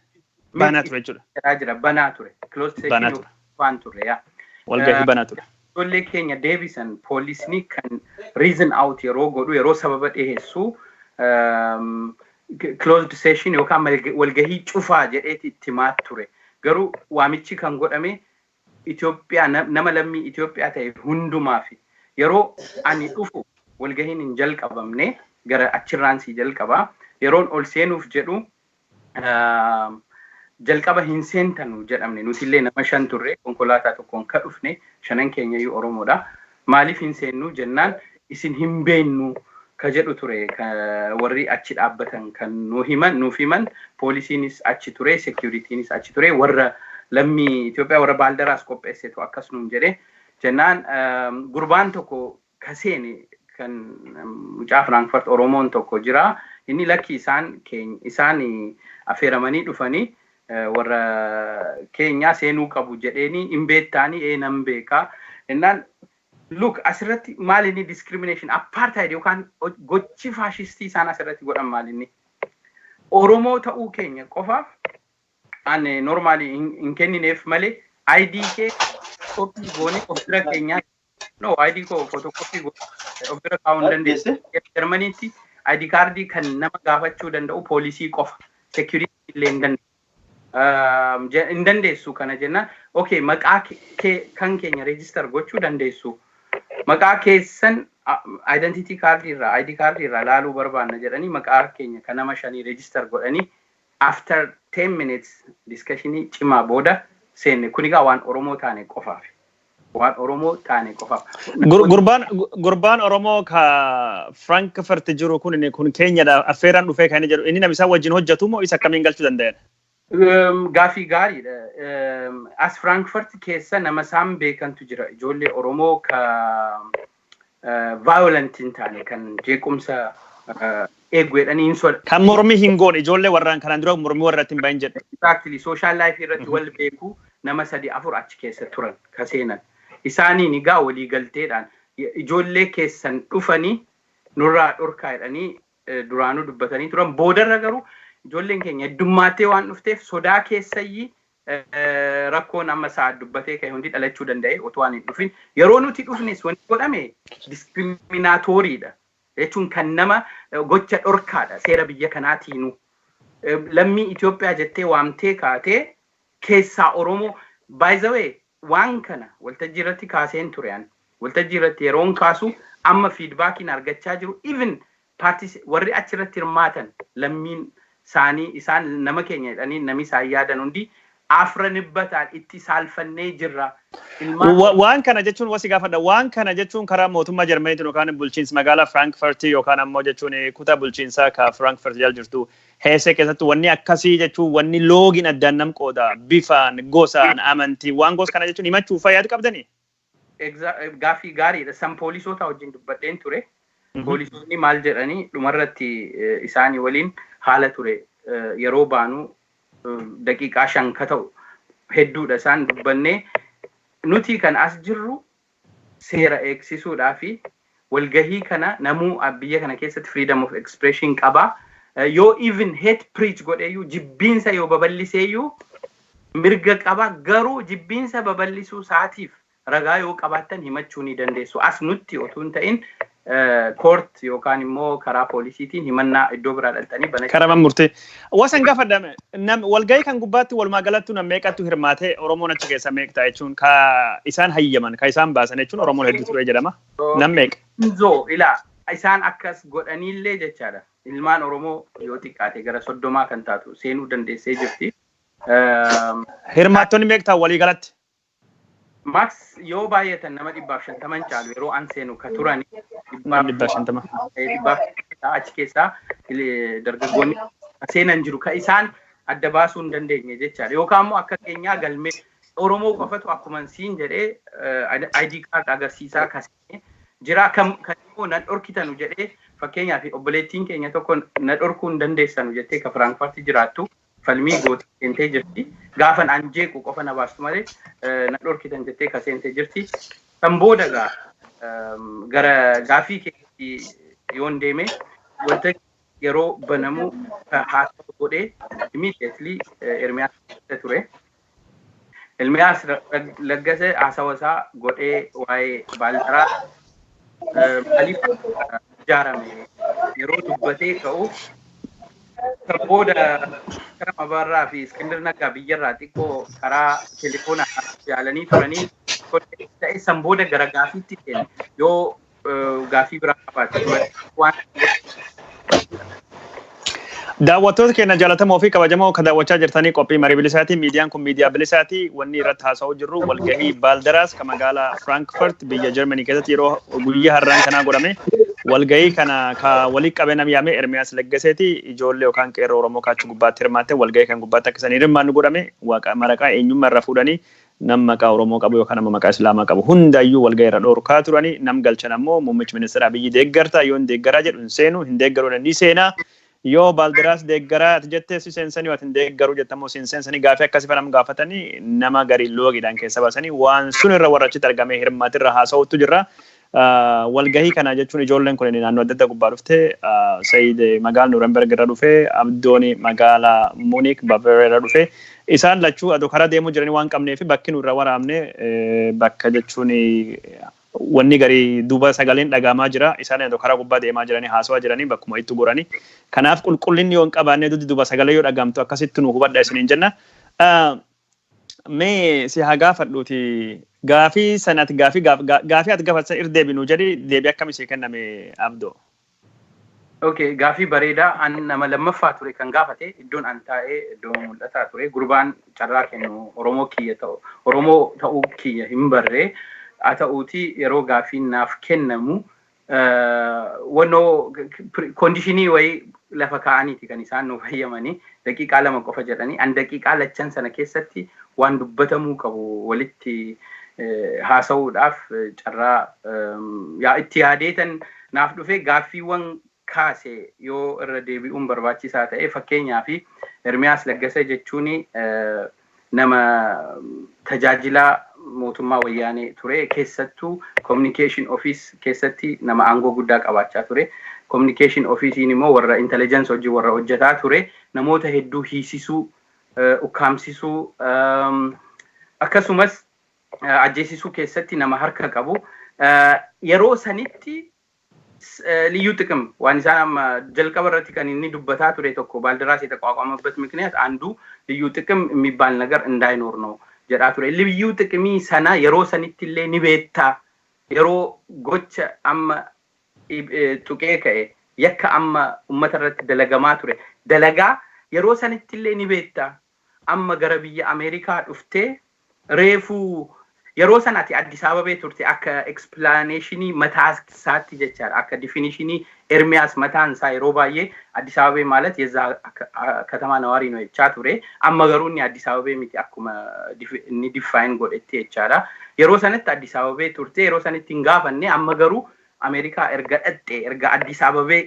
Banaa ture jechuudha. Jira banaa ture. Closed session waan turre yaa. Walgahii banaa ture. Ijoollee keenya deebisan poolisni kan reason out yeroo godhu yeroo sababa dhiyeessu closed session yookaan walgahii cufaa jedheeti itti maat ture. Garuu waamichi kan godhame Itoophiyaa nama lammii Itoophiyaa ta'e hundumaaf yeroo ani dhufu walgahiin hin jalqabamne gara achirraan si jalqaba yeroon ol seenuuf jedhu jalqaba hin seentanu jedhamne nuti illee nama 5 turre konkolaataa tokkoon ka dhufne 5 keenya iyyuu Oromoodha. Maaliif hin seennu jennaan isin hin beennu ka jedhu ture warri achi dhaabbatan kan nuuf himan poolisiinis achi ture securitynis achi ture warra lammii Itoophiyaa warra Baaldaraas qopheessetu akkas nuun jedhe jennaan gurbaan tokko kaseene kan mucaa Frankfurt Oromoon tokko jira inni lakki isaan affeeramanii dhufanii warra keenya seenuu qabu jedheeni hin beektaanii nan beeka jennaan look asirratti maalinni discrimination apartheid yookaan gochi faashistii isaan asirratti godhan maalinni Oromoo ta'uu keenya qofaaf ani normally hin kennineef malee ID kee copy goone ofirra keenya no ID ko photocopy goone ofirra kaa'uun dandeesse Germaniitti ID card kan nama gaafachuu danda'u poolisii qofa security illee hin dandeessu kana jennaan okay maqaa kan keenya register gochuu dandeessu maqaa keessan identity card irraa ID card irraa laaluu barbaanna jedhanii maqaa keenya kan nama 5 register godhanii after 10 minutes discussionii cimaa booda seenne kunigaa waan Oromoo taane qofaaf waan Oromoo taane qofaaf gurbaan Oromoo ka Frankfurt jiru kun keenyadha affeeraan dhufee kan jedhu inni namisaa wajjin hojjetu moo isa kamiin galchuu danda'an Gaafii gaariidha. As Frankfurt keessa nama isaan beekantu jira. Ijoollee Oromoo ka violent hin taane kan jeequmsa eegweedhanii hin soda. Kan mormii hin goone ijoollee warraan kanaan dura mormii warratti hin bahin jedhe. Exactly. Social life irratti wal beeku nama 3-4 achi keessa turan ka seenan. Isaaniin egaa walii galteedhaan ijoollee keessan dhufanii nurraa dhorkaa jedhanii duraanuu dubbatanii turan. Boodarra garuu ijoolleen keenya heddummaatee waan dhufteef sodaa keessayyii rakkoon amma sa'a dubbatee kan hundi dhalachuu danda'e otoo waan hin dhufin yeroo nuti dhufnes wanti godhame discriminatoriidha jechuun kan nama gocha dhorkaadha seera biyya kanaatiinu lammii Itoophiyaa jettee waamtee kaatee keessaa Oromoo by the way waan kana waltajjii irratti kaaseen tureen waltajjii irratti yeroon kaasu amma feedbackiin argachaa jiru even parties warri achirratti hirmaatan lammiin saanii isaan nama keenya jedhanii namni isaan yaadan hundi afranibbataan itti saalfannee jirra. Waan kana jechuun wasi gaafadha. Waan kana jechuun karaa mootummaa Jarmaniitiin yookaan bulchiinsa magaalaa Frankfurt yookaan ammoo jechuun kutaa bulchiinsaa ka Frankfurt jala jirtu heesee keessatti wanni akkasii jechuun wanni loogiin addaan nam qooda bifaan gosaan amantii waan gos kana jechuun himachuu fayyaadu qabdanii. Gaafii gaariidha. San poolisoota wajjin dubbadheen ture. Poolisoonni maal jedhanii dhumarratti isaanii waliin haala ture yeroo baanu daqiiqaa 5 ka ta'u hedduudha isaan dubbannee nuti kan as jirru seera eegsisuudhaa fi walgahii kana namuu biyya kana keessatti freedom of expression qaba yoo even hate preach godheeyyuu jibbiinsa yoo babal'iseeyyuu mirga qaba garuu jibbiinsa babal'isuu isaatiif ragaa yoo qabaattan himachuu ni dandeessu as nutti otoo hin ta'in court yookaan immoo karaa poolisiitiin himannaa iddoo biraa dhaltanii banachuu. Karaman murtee. Wasan gaafadhame walgahii kan gubbaatti walumaa galatti nam meeqattu hirmaatee Oromoon achi keessa meeqtaa jechuun ka isaan hayyaman ka isaan baasan jechuun Oromoon hedduu ture jedhama. Nam meeqa. Inzoo ilaa isaan akkas godhaniillee jechaadha. Ilmaan Oromoo yoo xiqqaate gara 30 kan taatu seenuu dandeessee jirti. Hirmaattonni meeqtaa walii galatti. Max yoo baay'atan nama 150 caalu yeroo an seenu ka turani 150 achi keessaa dargaggoonni seenan jiru ka isaan adda baasuu hin dandeenye jechaadha yookaan immoo akka keenyaa galmee Oromoo qofatu akkuma siin jedhee ID card agarsiisaa kasee jira kan immoo nan dhorkitanu jedhee fakkeenyaaf obboleettiin keenya tokko na dhorkuu hin dandeessanu jettee ka Frankfurt jiraattu falmii gootii seentee jirti. Gaafan an jeequ qofa na baastu malee na dhorkitan jettee ka seentee jirti. Kan booda gara gaafii keessatti yoon deeme wanta yeroo banamu haasawaa godhee immediately Ermiyaas ture. Ermiyaas Laggase haasawasaa godhee waa'ee Baaldaraas maaliif ijaarame yeroo dubbatee ka'u kan booda karaa Abaarraa fi Iskindar Naggaa biyyarraa xiqqoo karaa telefoonaa yaalanii turanii ta'e san booda gara gaafiitti seene yoo gaafii biraa qabaate waan daawwattoota keenya jaalatamoo fi kabajamoo kan daawwachaa jirtanii qophii marii bilisaatii miidiyaan kun miidiyaa bilisaatii wanni irratti haasa'uu jirru walgahii Baaldaraas kan magaalaa Frankfurt biyya Germany keessatti yeroo guyyaa har'aan kanaa godhame walgahii kana ka walii qabeenam yaame Ermiyaas Laggaseeti ijoollee yookaan qeerroo Oromoo kaachuu gubbaatti hirmaatte walgahii kan gubbaatti akka isanii hirmaannu godhame maraqaa eenyummaa irra fuudhanii nam maqaa Oromoo qabu yookaan nama maqaa Islaamaa qabu hundayyuu walgahii irra dhoorkaa turanii nam galchan ammoo muummichi ministeera Abiyyi deeggarta yoon deeggaraa jedhu hin seenu hin deeggaruun ni seenaa. Yoo Baaldaraas deeggaraa jettee si seensanii waan deeggaruu jettamoo seensanii gaafii akkasii fanam gaafatanii nama garii loogiidhaan keessa baasanii waan sun irra warrachitti argamee hirmaatirra haasa'utu jirra. Walgahii kana jechuun ijoolleen kun naannoo adda addaa gubbaa dhuftee Sayid magaalaa Nuurenberg irra dhufee Abdooni magaalaa Muuniik Bavaariyaa irra dhufee isaan lachuu adoo karaa deemuu jiranii waan qabneef bakki nurra waraabne bakka jechuun wanni garii duuba sagaleen dhagamaa jira isaan adoo karaa gubbaa deemaa jiranii haasawaa jiranii bakkuma itti goranii kanaaf qulqullinni yoo hin qabaanne duuba sagalee yoo dhagamtu akkasitti nu hubadha isiniin jenna. Mee si haa gaafadhuuti gaafii sanatti gaafii ati gaafatsan irdeebinu jedhi deebii akkamii kenname Abdoo? Okay, gaafii bareedaa an nama lammaffaa ture kan gaafate iddoon an taa'ee iddoo mul'ataa ture gurbaan carraa kennu Oromoo ta'uu kiyya hin barree haa ta'uuti yeroo gaafiin naaf kennamu wannoo koondishinii wayii lafa kaa'aniiti kan isaan nuuf hayyamanii daqiiqaa 2 qofa jedhanii an daqiiqaa lachan sana keessatti waan dubbatamuu qabu walitti haasa'uudhaaf carraa itti yaadeetan naaf dhufe gaaffiiwwan kaase yoo irra deebi'uun barbaachisaa ta'e fakkeenyaa fi Ermiyaas Laggase jechuun nama tajaajilaa mootummaa wayyaanee ture keessattuu communication office keessatti nama aangoo guddaa qabaachaa ture. Communication officein immoo warra intelligence hojii warra hojjetaa ture namoota hedduu hiisisuu ukkaamsisuu akkasumas ajjeesisuu keessatti nama harka qabu yeroo sanitti ልዩ ጥቅም waan isaan amma jalqaba irratti kan inni dubbataa ture tokko Baaldaraas የተቋቋመበት ምክንያት አንዱ ልዩ ጥቅም የሚባል ነገር እንዳይኖር ነው jedha ture ልዩ ጥቅሚ sana yeroo sanittillee ni beektaa yeroo gocha amma tuqee ka'e yakka amma ummata irratti dalagamaa ture dalagaa yeroo sanittillee ni beektaa amma gara biyya Ameerikaa dhuftee reefuu yeroo sanatti Addis Ababaa turte akka explanationii mataa isaatti jechaadha akka definitionii Ermiyaas mataan isaa yeroo baay'ee Addis Ababaa ማለት የዛ ከተማ ነዋሪ ነው jechaa ture amma garuu inni Addis Ababaa miti akkuma inni define godhetti jechaadha yeroo sanatti Addis Ababaa turte yeroo sanatti hin gaafanne amma garuu Ameerikaa erga dhatte erga Addis Ababaa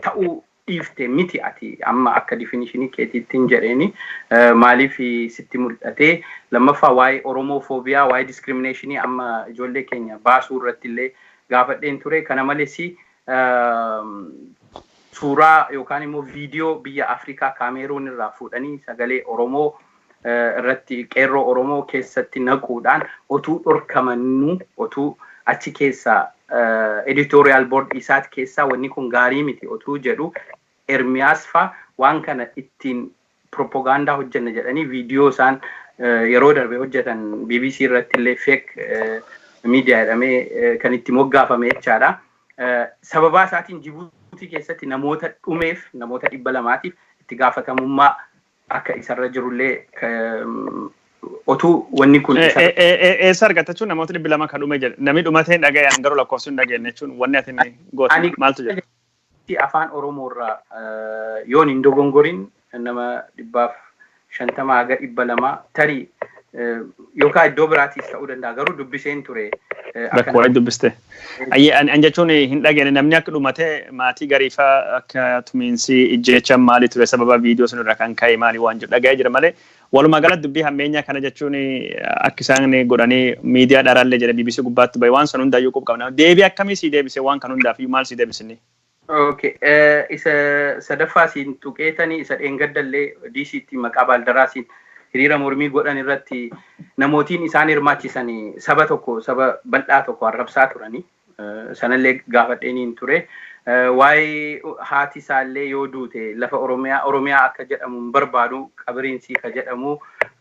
ta'uu dhiifte miti ati amma akka definitionii keetiittiin jedheeni maaliif sitti mul'ate lammaffaa waa'ee Oromoofobiyaa waa'ee discriminationii amma ijoollee keenya baasuu irratti illee gaafadheen ture kana malees suuraa yookaan immoo viidiyoo biyya Afrikaa Kaameruun irraa fuudhanii sagalee Oromoo irratti qeerroo Oromoo keessatti naquudhaan otuu dhorkamannuu otuu achi keessaa editorial board isaat keessaa wanni kun gaarii miti otuu jedhu Ermiyaas fa waan kana ittiin propaganda hojjenna jedhanii viidiyoo isaan yeroo darbe hojjetan BBC irratti illee fake media jedhamee kan itti moggaafame jechaadha. Sababaa isaatiin Jibuutii keessatti namoota dhumeef namoota 200tiif itti gaafatamummaa akka isarra jirullee otuu wanni kun eessa argatachuun namoota 200 kan dhume jedhe namni dhumatee dhaga'an garuu lakkoofsuun dhageenye jechuun wanni ati goote maaltu jedhe afaan Oromoorraa yoon hin dogongorin nama 150 haga 200 tarii yookaan iddoo biraatis ta'uu danda'a garuu dubbiseen ture. Bakka waa'ee dubbiste. An jechuun hin dhageenye namni akka dhumate maatii gariifaa akka tumiinsi ijjeechan maali ture sababa viidiyoo sun irraa kan ka'e maali waan jedhu dhaga'ee jira malee walumaa galatti dubbii hammeenyaa kana jechuun akka isaan godhanii miidiyaa dharaallee jedhe BBC gubbaatti bahe waan san hundaayyuu qabna. Deebii akkamii si deebise waan kan hundaaf maal si deebisini? Okay, isa sadaffaa siin tuqeetanii isa dheengaddallee DC'tti maqaa Baaldaraasiin hiriira mormii godhan irratti namootiin isaan hirmaachisanii saba bal'aa tokko arrabsaa turanii sanallee gaafadheeniin ture. Waa'ee haati isaallee yoo duute lafa Oromiyaa akka jedhamu barbaadu qabiriinsi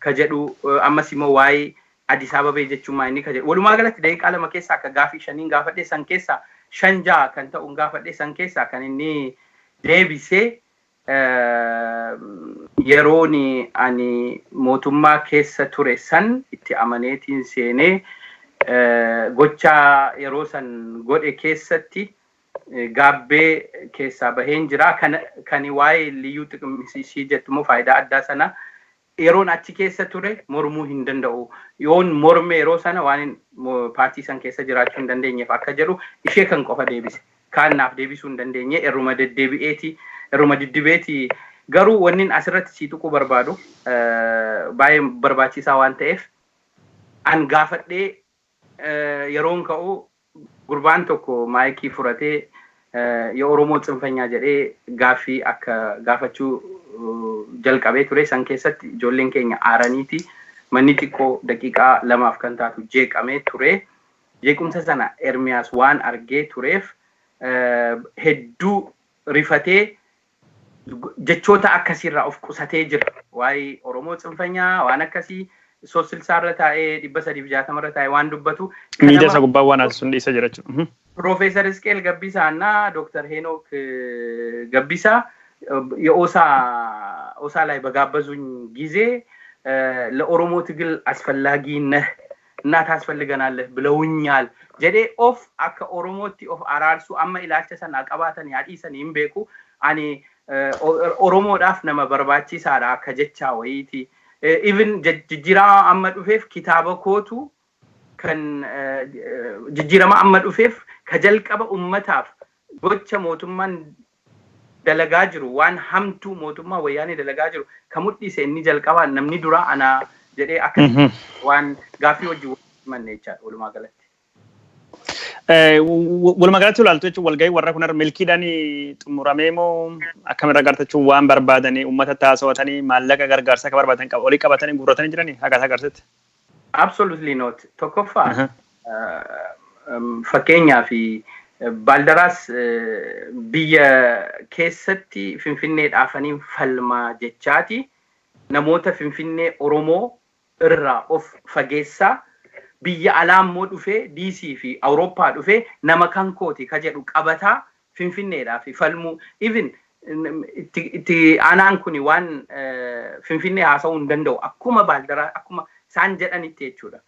ka jedhu ammas immoo waa'ee Addis Ababaa jechuun inni ka jedhu walumaa galatti daqiiqaa lama keessaa akka gaafii shaniin gaafadhe san keessaa 5 kan ta'uun gaafadhe san keessaa kan inni deebisee yeroon ani mootummaa keessa ture san itti amaneetiin seenee gochaa yeroo san godhe keessatti gaabbee keessaa baheen jira kan waa'ee liyyuu xiqimsii jettumoo faayidaa addaa sana yeroon achi keessa ture mormuu hin danda'u yoon morme yeroo sana waan paartii san keessa jiraachuu hin dandeenyeef akka jedhu ishee kan qofa deebise kaannaaf deebisuu hin dandeenye erruma diddibeeti garuu wannin asirratti sii tuquu barbaadu baay'ee barbaachisaa waan ta'eef an gaafadhee yeroon ka'u gurbaan tokko maayikii furatee yoo Oromoo tsinfanyaa jedhee gaaffii akka gaafachuu jalqabee ture san keessatti ijoolleen keenya aaraniiti manni xiqqoo daqiiqaa 2 kan taatu jeeqamee ture jeequmsa sana Ermiyaas waan argee tureef hedduu rifatee jechoota akkasiirraa of qusatee jira waa'ee Oromoo tsinfanyaa waan akkasii sosilsaarra taa'ee 360 irra taa'ee waan dubbatu miidiyaa isa gubbaa waan sun dhiisa jira jechuudha. Profeesar Isqeel Gabbisaa እና ዶክተር ሄኖክ ገቢሳ የኦሳ ላይ በጋበዙኝ ጊዜ ለኦሮሞ ትግል አስፈላጊ ነህ እና ታስፈልገናለህ ብለውኛል ጀዴ ኦፍ አከ ኦሮሞቲ ኦፍ አራርሱ አማ ኢላቸሰን አቀባተን ያዲሰን ይምቤኩ አኒ ኦሮሞ ዳፍ ነመ በርባቺሳዳ ከጀቻ ወይቲ ኢቭን ጅጅራ አማ ዱፌፍ ኪታበ ኮቱ kan jijjiirama amma dhufeef ka jalqaba ummataaf gocha mootummaan dalagaa jiru waan hamtuu mootummaa wayyaanee dalagaa jiru ka mudhiise inni jalqaba namni dura ana jedhee akka waan gaaffii wajjin manne jechaadha walumaa galatti. Walumaa galatti ilaaltu jechuun walgahii warra kun milkiidhaan xumuramee moo akkamirra gartachuun waan barbaadanii ummata taasawatanii maallaqa gargaarsa akka barbaadan olii qabatanii guurratanii jiranii hagas agarsiisti. Absolutely not. Tokkoffaa fakkeenyaa fi Baaldaraas biyya keessatti Finfinnee dhaafanii falmaa jechaati namoota Finfinnee Oromoo irraa of fageessaa biyya alaammoo dhufee DC fi Awurooppaa dhufee nama kan kooti ka jedhu qabataa Finfinneedhaa fi falmuu even itti aanaan kuni waan Finfinnee haasa'uu hin danda'u akkuma Baaldaraas akkuma isaan jedhanitti jechuudha.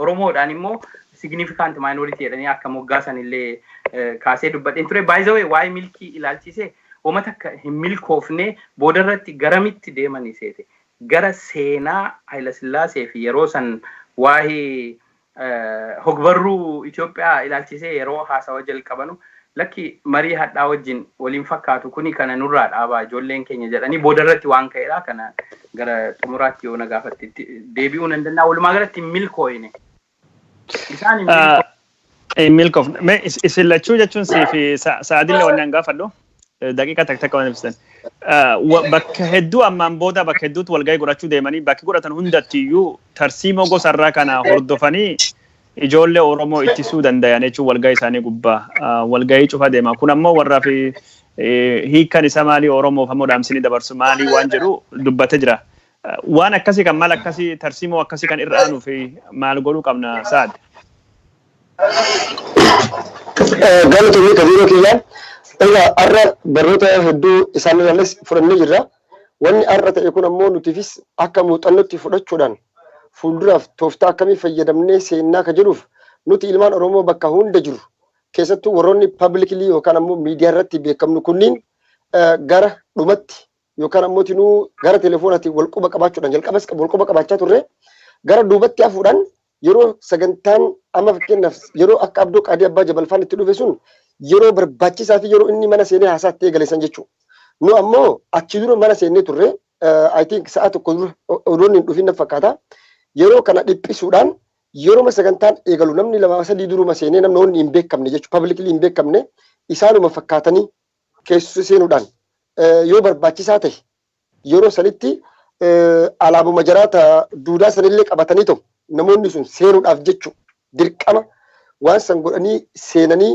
Oromoodhaan immoo significant minority jedhanii akka moggaasan illee kaasee dubbadheen ture. By the way, waa'ee milkii ilaalchisee uummata akka hin milkoofne boodarratti garamitti deemanii seete. Gara seenaa Haayila Sillaasee fi yeroo san waa'ee hogbarruu Itoophiyaa ilaalchisee yeroo haasawa jalqabanu lakki marii hadhaa wajjin waliin fakkaatu kuni kana nurraa dhaabaa ijoolleen keenya jedhanii boodarratti waan ka'eedha kana gara xumuraatti yoo na gaafatte deebi'uu nan danda'a walumaa galatti milkooyne isaan milkoofne isin lachuu jechuun siifi sa'aadillee waan gaafadhu daqiiqa takka waan ibsitan bakka hedduu ammaan booda bakka hedduutti walgahii godhachuu deemanii bakki godhatan hundattiyyuu tarsiimoo gosarraa kana hordofanii ijoollee Oromoo ittisuu danda'an jechuun walgahii isaanii gubbaa walgahii cufa deema kun ammoo warraa fi hiikan isa maalii Oromoof ammoo dhaamsinii dabarsu maalii waan jedhu dubbatee jira waan akkasii kan maal akkasii tarsiimoo akkasii kan irra aanuu fi maal godhuu qabna Saad. Galatoomii kabiiroo kiyyaan egaa har'a barnoota hedduu isaan irraallee fudhannee jirra wanni har'a ta'e kun ammoo nutiifis akka muuxannootti fudhachuudhaan fuulduraaf tooftaa akkamii fayyadamnee seennaa ka jedhuuf nuti ilmaan Oromoo bakka hunda jiru keessattuu warroonni publicly yookaan ammoo miidiyaa irratti beekamnu kunniin gara dhumatti yookaan ammoo tinuu gara telefoonaatiin walquba qabaachuudhaan jalqabas walquba qabaachaa turre gara duubatti hafuudhaan yeroo sagantaan amma fakkeenyaaf yeroo akka abdoo qaadii abbaa jabalfaan itti dhufe sun yeroo barbaachisaa fi yeroo inni mana seenee haasaatti eegaleessan jechuudha. Nu ammoo achi dura mana seenee turre I think sa'a tokko dura odoon hin dhufin fakkaata. Yeroo kana dhiphisuudhaan yeroo sagantaan eegalu namni lama sadii duruma seenee namni hin beekamne jechuudha. Publicly hin beekamne isaanuma fakkaatanii keessa seenuudhaan yoo barbaachisaa ta'e yeroo sanitti alaabuma jaraata duudaa sanillee qabatanii ta'u namoonni sun seenuudhaaf jechuudha. Dirqama waan san godhanii seenanii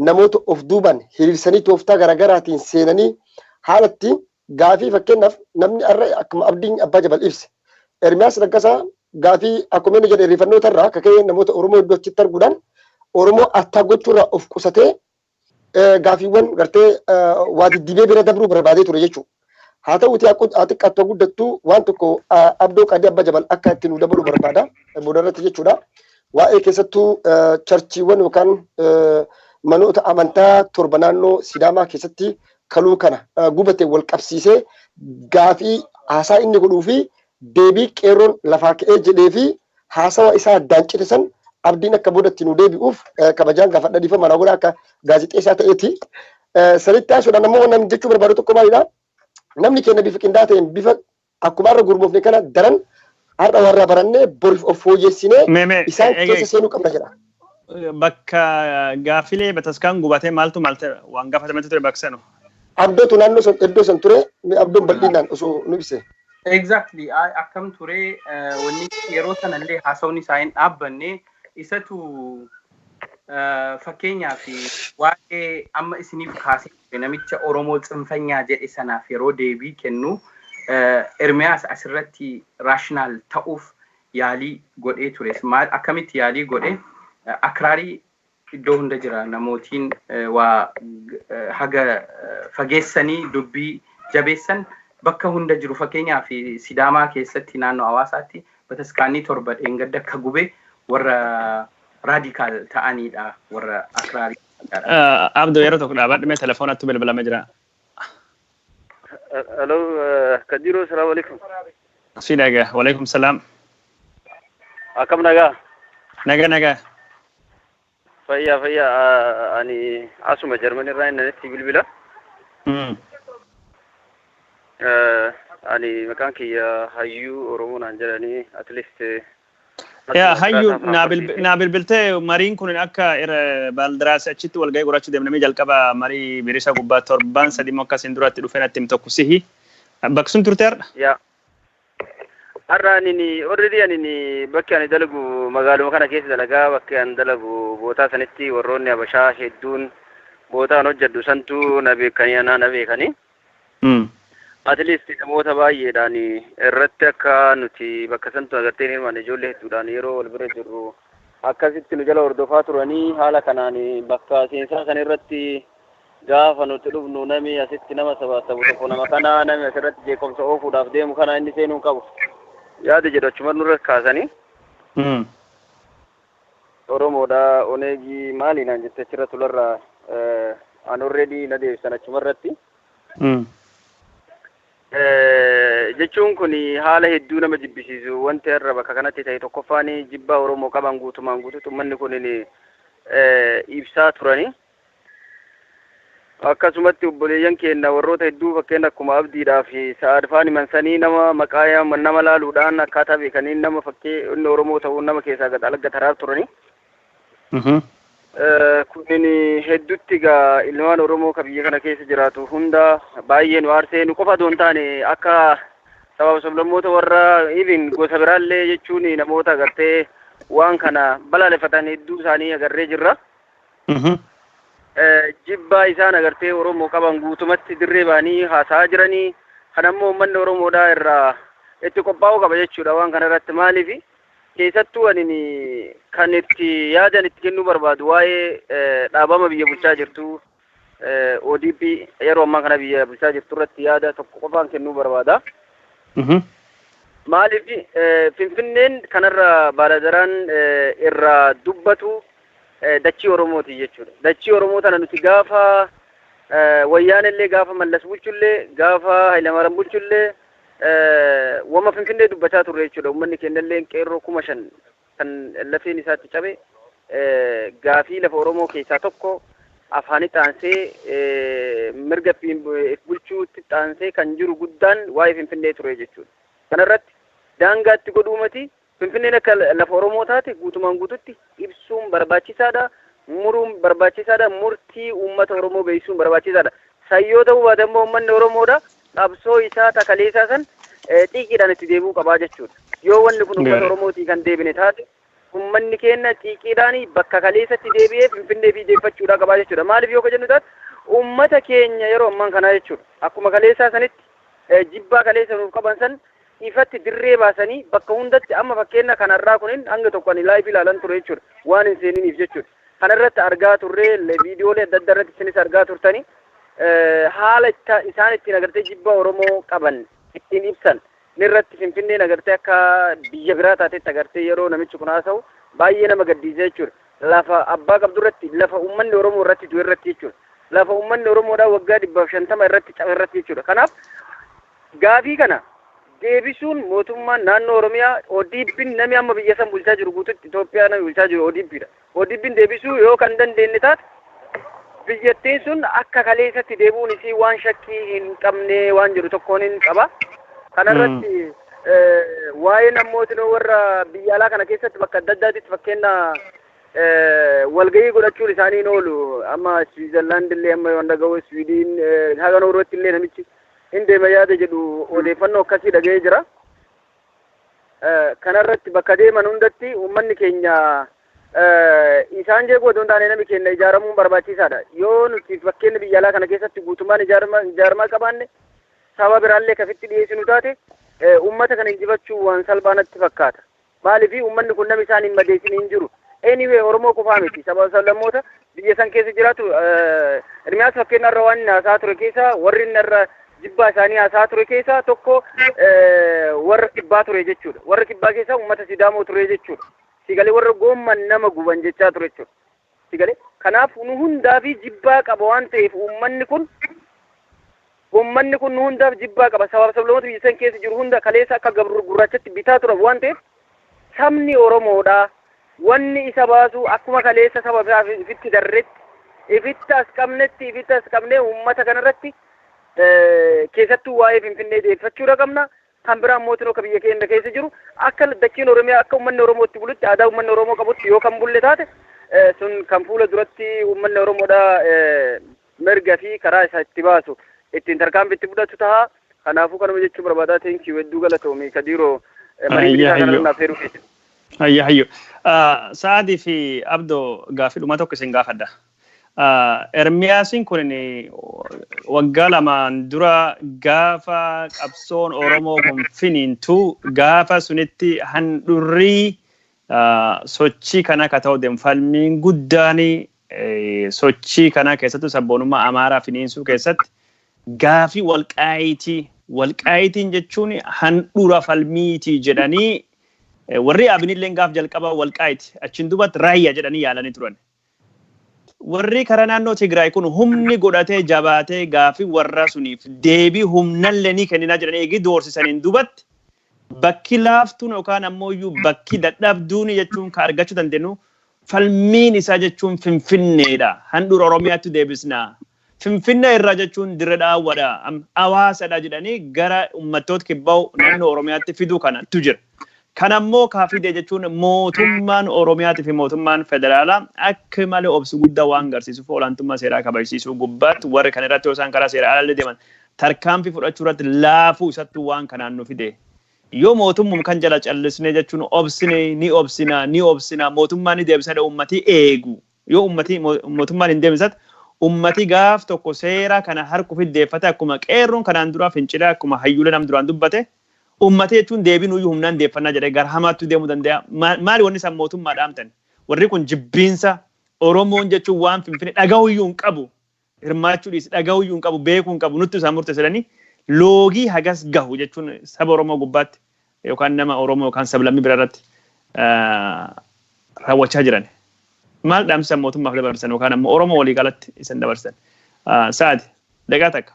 namoota of duubaan hiriirsanii tooftaa garaagaraatiin seenanii haalatti gaafii fakkeenyaaf namni har'a akkuma abdiin abbaa jabal ibse Ermiyaas Raggasaa gaafii akkuma inni jedhe irreeffannoota irraa akka ka'ee namoota Oromoo iddoo achitti arguudhaan Oromoo attaa gochuurraa of qusatee gaafiiwwan gartee waa diddibee bira dabruu barbaadee ture jechuudha. Haa ta'uuti xiqqaattoo guddattuu waan tokko abdoo qaadii abbaa jabal akka itti nu dabaluu barbaada boodarratti jechuudha. Waa'ee keessattuu charchiiwwan yookaan manoota amantaa torba naannoo Sidaamaa keessatti kaluu kana gubatee wal qabsiisee gaafii haasaa inni godhuu fi deebii qeerroon lafaa ka'ee jedhee fi haasawa isaa addaan cite san abdiin akka boodatti nu deebi'uuf kabajaan gaafadha dhiifama manaa godha akka gaazexeessaa ta'eeti. Sanitti haasuudhaan ammoo namni jechuu barbaadu tokko maalidha? Namni keenya bifa qindaa'aa ta'een bifa akkuma har'a gurmoofne kana daran har'a warra barannee boriif of fooyyessinee isaan keessa seenuu qabna jedha. Bakka gaafilee bataskaan gubatee maaltu waan gaafatamatti ture bakka sanu? Abdootu naannoo sun iddoo san ture abdoon bal'inaan osoo nu ibse. Exactly. Akkam ture wanni yeroo sanallee haasawni isaa hin dhaabbanne isatu fakkeenyaaf waa'ee amma isiniif kaasee namicha Oromoo Tsinfanyaa jedhe sanaaf yeroo deebii kennu Ermiyaas asirratti raashinaal ta'uuf yaalii godhee ture. Akkamitti yaalii godhe akraarii iddoo hunda jira namootiin waa haga fageessanii dubbii jabeessan bakka hunda jiru fakkeenyaaf Sidaamaa keessatti naannoo Hawaasaatti bataskaanii torba dheengadda akka gube warra raadikaal ta'anidha warra akraarii. Abdoo yeroo tokko dhaabadhumee telefoonatti bilbilamee jira. Hello, Kadiru, assalamu alaikum. Si nagaa, walaikum salam. Akkam nagaa? Nagaa. Fayya ani asuma Jarmanii irraa innanitti bilbila. Ani maqaan kiyya Hayyuu Oromoo naan jedhanii at least Hayyuu naa bilbiltee mariin kun akka Baaldaraas achitti walgahii godhachuu deemnamee jalqaba marii birisa gubbaa torban sadii moo akkasiin duratti dhufee natti himte tokko sihi. Bakka sun turte har'a? Har'a ani already ani bakki ani dalagu magaaluma kana keessa dalagaa bakki ani dalagu bootaa sanitti warroonni Habashaa hedduun bootaan hojjedhu santu na beekanii na beekanii. At least namoota baay'eedhaan irratti akka nuti bakka santu agartee hirmaan ijoollee hedduudhaan yeroo wal bira jirru akkasitti nu jala hordofaa turanii haala kanaan bakka seensaa san irratti gaafa nuti dhufnu nami asitti nama sabaatabu tokko nama kana nami asirratti jeequmsa oofuudhaaf deemu kana inni seenuu qabu yaada jedhu achuma nurra kaasanii. Oromoodha oneegii maali naan jette achirra tularraa an already na deebisan achuma irratti. Jechuun kun haala hedduu nama jibbisiisu wanti irra bakka kanatti ta'e tokkoffaan jibbaa Oromoo qaban guutumaan guutuutti uummanni kun ibsaa turani. Akkasumatti obboleeyyan keenya warroota hedduu fakkeenya akkuma Abdiidhaa fi Sa'aad faan himansanii nama maqaa nama laaluudhaan akkaataa beekanii nama fakkee inni Oromoo ta'uu nama keessaa gad taraaf turani. Kunin hedduutti gaa ilmaan Oromoo ka biyya kana keessa jiraatu hunda baay'ee nu aarsee nu qofa doon taane akka sababa sablammoota warra even gosa biraallee jechuun namoota agartee waan kana balaaleffatan hedduu isaanii agarree jirra. Jibbaa isaan agartee Oromoo qaban guutumatti dirree baanii haasaa jiranii kan ammoo uummanni Oromoodhaa irraa itti qophaa'uu qaba jechuudha waan kana irratti maaliif keessattuu ani kan itti yaadan itti kennuu barbaadu waa'ee dhaabama biyya bulchaa jirtu ODP yeroo ammaa kana biyya bulchaa jirtu irratti yaada tokko qofaan kennuu barbaada. Maaliif Finfinneen kanarra Baaladaraan irraa dubbatu dachii Oromooti jechuudha. Dachii Oromoo tana nuti gaafa wayyaan illee gaafa Mallas bulchullee gaafa Hayilamaariyaam bulchullee wama Finfinnee dubbachaa turre jechuudha. Uummanni keenyallee qeerroo 5,000 kan lafeen isaatti cabe gaafii lafa Oromoo keessaa tokko afaanitti aansee mirga bulchuutti aansee kan jiru guddaan waa'ee Finfinnee ture jechuudha. Kanarratti daangaatti godhuumati Finfinneen akka lafa Oromoo taate guutumaan guututti ibsuun barbaachisaadha. Muruun barbaachisaadha. Murtii uummata Oromoo beeksisuun barbaachisaadha. Sayyoo ta'uu baate immoo uummanni Oromoodha. Qabsoo isaa takaleessaa san xiiqiidhaan itti deebi'uu qabaa jechuudha. Yoo wanni kun uummata Oromootii kan deebine taate uummanni keenya xiiqiidhaan bakka kaleessatti deebi'ee Finfinnee fi deeffachuudha qabaa jechuudha. Maaliif yoo jennu taate uummata keenya yeroo ammaan kanaa jechuudha. Akkuma kaleessaa sanitti jibbaa kaleessa nuuf qaban san ifatti dirree baasanii bakka hundatti amma fakkeenya kanarraa kunin hanga tokko ani laayif ilaalan ture jechuudha. Waan hin seeniniif jechuudha. Kanarratti argaa turree viidiyoolee adda addaa irratti isinis argaa turtanii haala isaan ittiin agartee jibba Oromoo qaban ittiin ibsan nirratti Finfinneen agartee akka biyya biraa taatetti agartee yeroo namichi kun haasa'u baay'ee nama gaddisiisa jechuudha. Lafa abbaa qabdu irratti lafa uummanni Oromoo irratti du'e irratti jechuudha. Lafa uummanni Oromoodhaa waggaa 150 irratti cabe irratti jechuudha. Kanaaf gaafii kana deebisuun mootummaan naannoo Oromiyaa ODP'n namni amma biyya san bulchaa jiru guututti Itoophiyaa nama bulchaa jiru ODP'dha. ODP'n deebisuu yoo kan dandeenye taate biyyattiin sun akka kaleessatti deebi'uun isii waan shakkii hin qabne waan jiru tokkoon hin qaba. Kanarratti waa'ee namoota warra biyya alaa kana keessatti bakka adda addaatitti fakkeenya walgahii godhachuun isaanii oolu amma Switzerland illee amma wanda ga'u Sweden haga Noorweetti illee namichi hin deema yaada jedhu odeeffannoo akkasii dhaga'ee jira. Kanarratti bakka deeman hundatti uummanni keenya isaan jeequu otoo hin taane namni keenya ijaaramuun barbaachisaadha. Yoo nuti fakkeenya biyya alaa kana keessatti guutummaan ijaaramaa qabaanne saba biraallee kafitti dhiyeessinu taate uummata kana injifachuu waan salphaa natti fakkaata. Maaliif uummanni kun namni isaan hin madeessin hin jiru. Anyway Oromoo qofaa miti saba sablammoota biyya san keessa jiraatu Ermiyaas fakkeenya irra waan haasaa ture keessa warri irra jibbaa isaanii haasaa ture keessa tokko warra kibbaa ture jechuudha. Warra kibbaa keessa uummata Sidaamoo ture jechuudha. Sigalee warra goomman nama guban jechaa ture jechuudha. Sigalee kanaaf nu hundaaf jibbaa qaba waan ta'eef uummanni kun nu hundaaf jibbaa qaba. Sababa sablamoota biyya san keessa jiru hunda kaleessa akka gurraachatti bitaa ture waan ta'eef sabni Oromoodha. Wanni isa baasu akkuma kaleessa saba biraa ifitti darretti ifitti as qabne uummata kanarratti keessattuu waa'ee Finfinnee deeffachuudha qabna. Kan biraan mootiin akka biyya keenya keessa jiru akka dachiin Oromiyaa akka uummanni Oromoo itti bulutti aadaa uummanni Oromoo qabutti yoo kan bulle taate sun kan fuula duratti uummanni Oromoodha mirga fi karaa isaa itti baasu ittiin tarkaanfii itti fudhatu ta'a. Kanaafuu kanuma jechuun barbaadaa teenkii hedduu galatoomii Kadiiroo marii bitaa kanarraa feeruu keessa. Hayyo. Saadii fi Abdoo gaafii dhuma tokko isin gaafadha. Ermiyaasiin kun waggaa lamaan dura gaafa qabsoon Oromoo kun finiintu gaafa sunitti handurrii sochii kana akka ta'u deemfalmiin guddaan sochii kana keessattuu sabboonummaa Amaaraa finiinsuu keessatti gaafii walqaayitiin jechuun handura falmiitii jedhanii warri abinillee gaaf jalqaba walqaayiti achiin duubatti raayyaa jedhanii yaalanii turan. Warri karaa naannoo Tigraay kun humni godhatee jabaatee gaafii warra suniif deebii humnallee ni kennina jedhanii eegi doorsisaniin duubatti bakki laaftuun yookaan ammoo bakki dadhabduun jechuun ka argachuu dandeenyu falmiin isaa jechuun Finfinneedha. Handura Oromiyaatti deebisna. Finfinnee irraa jechuun Dirree Dhaawwadha. Hawaasadha jedhanii gara uummattoota kibbaa naannoo Oromiyaatti fiduu kanatu jira. Kanammoo kaafidee jechuun mootummaan Oromiyaatii fi mootummaan federaalaa akka malee obsi guddaa waan agarsiisuuf olaantummaa seeraa kabachiisuu gubbaatti warri kan irratti osoo karaa seeraa alaa deeman tarkaanfii fudhachuu irratti laafuu isattuu waan kanaan nu fide. Yoo mootummaan kan jala callisnee jechuun ni obsina mootummaan ni deebisee uummatii eegu. Yoo mootummaan hin deebisat uummatii gaaf tokko seera kana harku fiddeeffate akkuma qeerroon kanaan duraa fincilaa akkuma hayyuulee nam duraan dubbate. Ummata jechuun deebiin uyyuu humnaan deeffannaa jedhee gara hamaatti deemuu danda'a. Maali wanni isaan mootummaa dhaamtan? Warri kun jibbiinsa Oromoon jechuun waan Finfinnee dhaga'uyyuu hin qabu. Hirmaachuu dhiisi dhaga'uyyuu hin qabu beekuu hin qabu nutti isaan murteessanii loogii hagas gahu jechuun saba Oromoo gubbaatti yookaan nama Oromoo yookaan sablammii bira irratti raawwachaa jiran. Maal dhaamsan mootummaaf dabarsan yookaan ammoo Oromoo walii galatti isan dabarsan? Saadi daqiiqaa takka.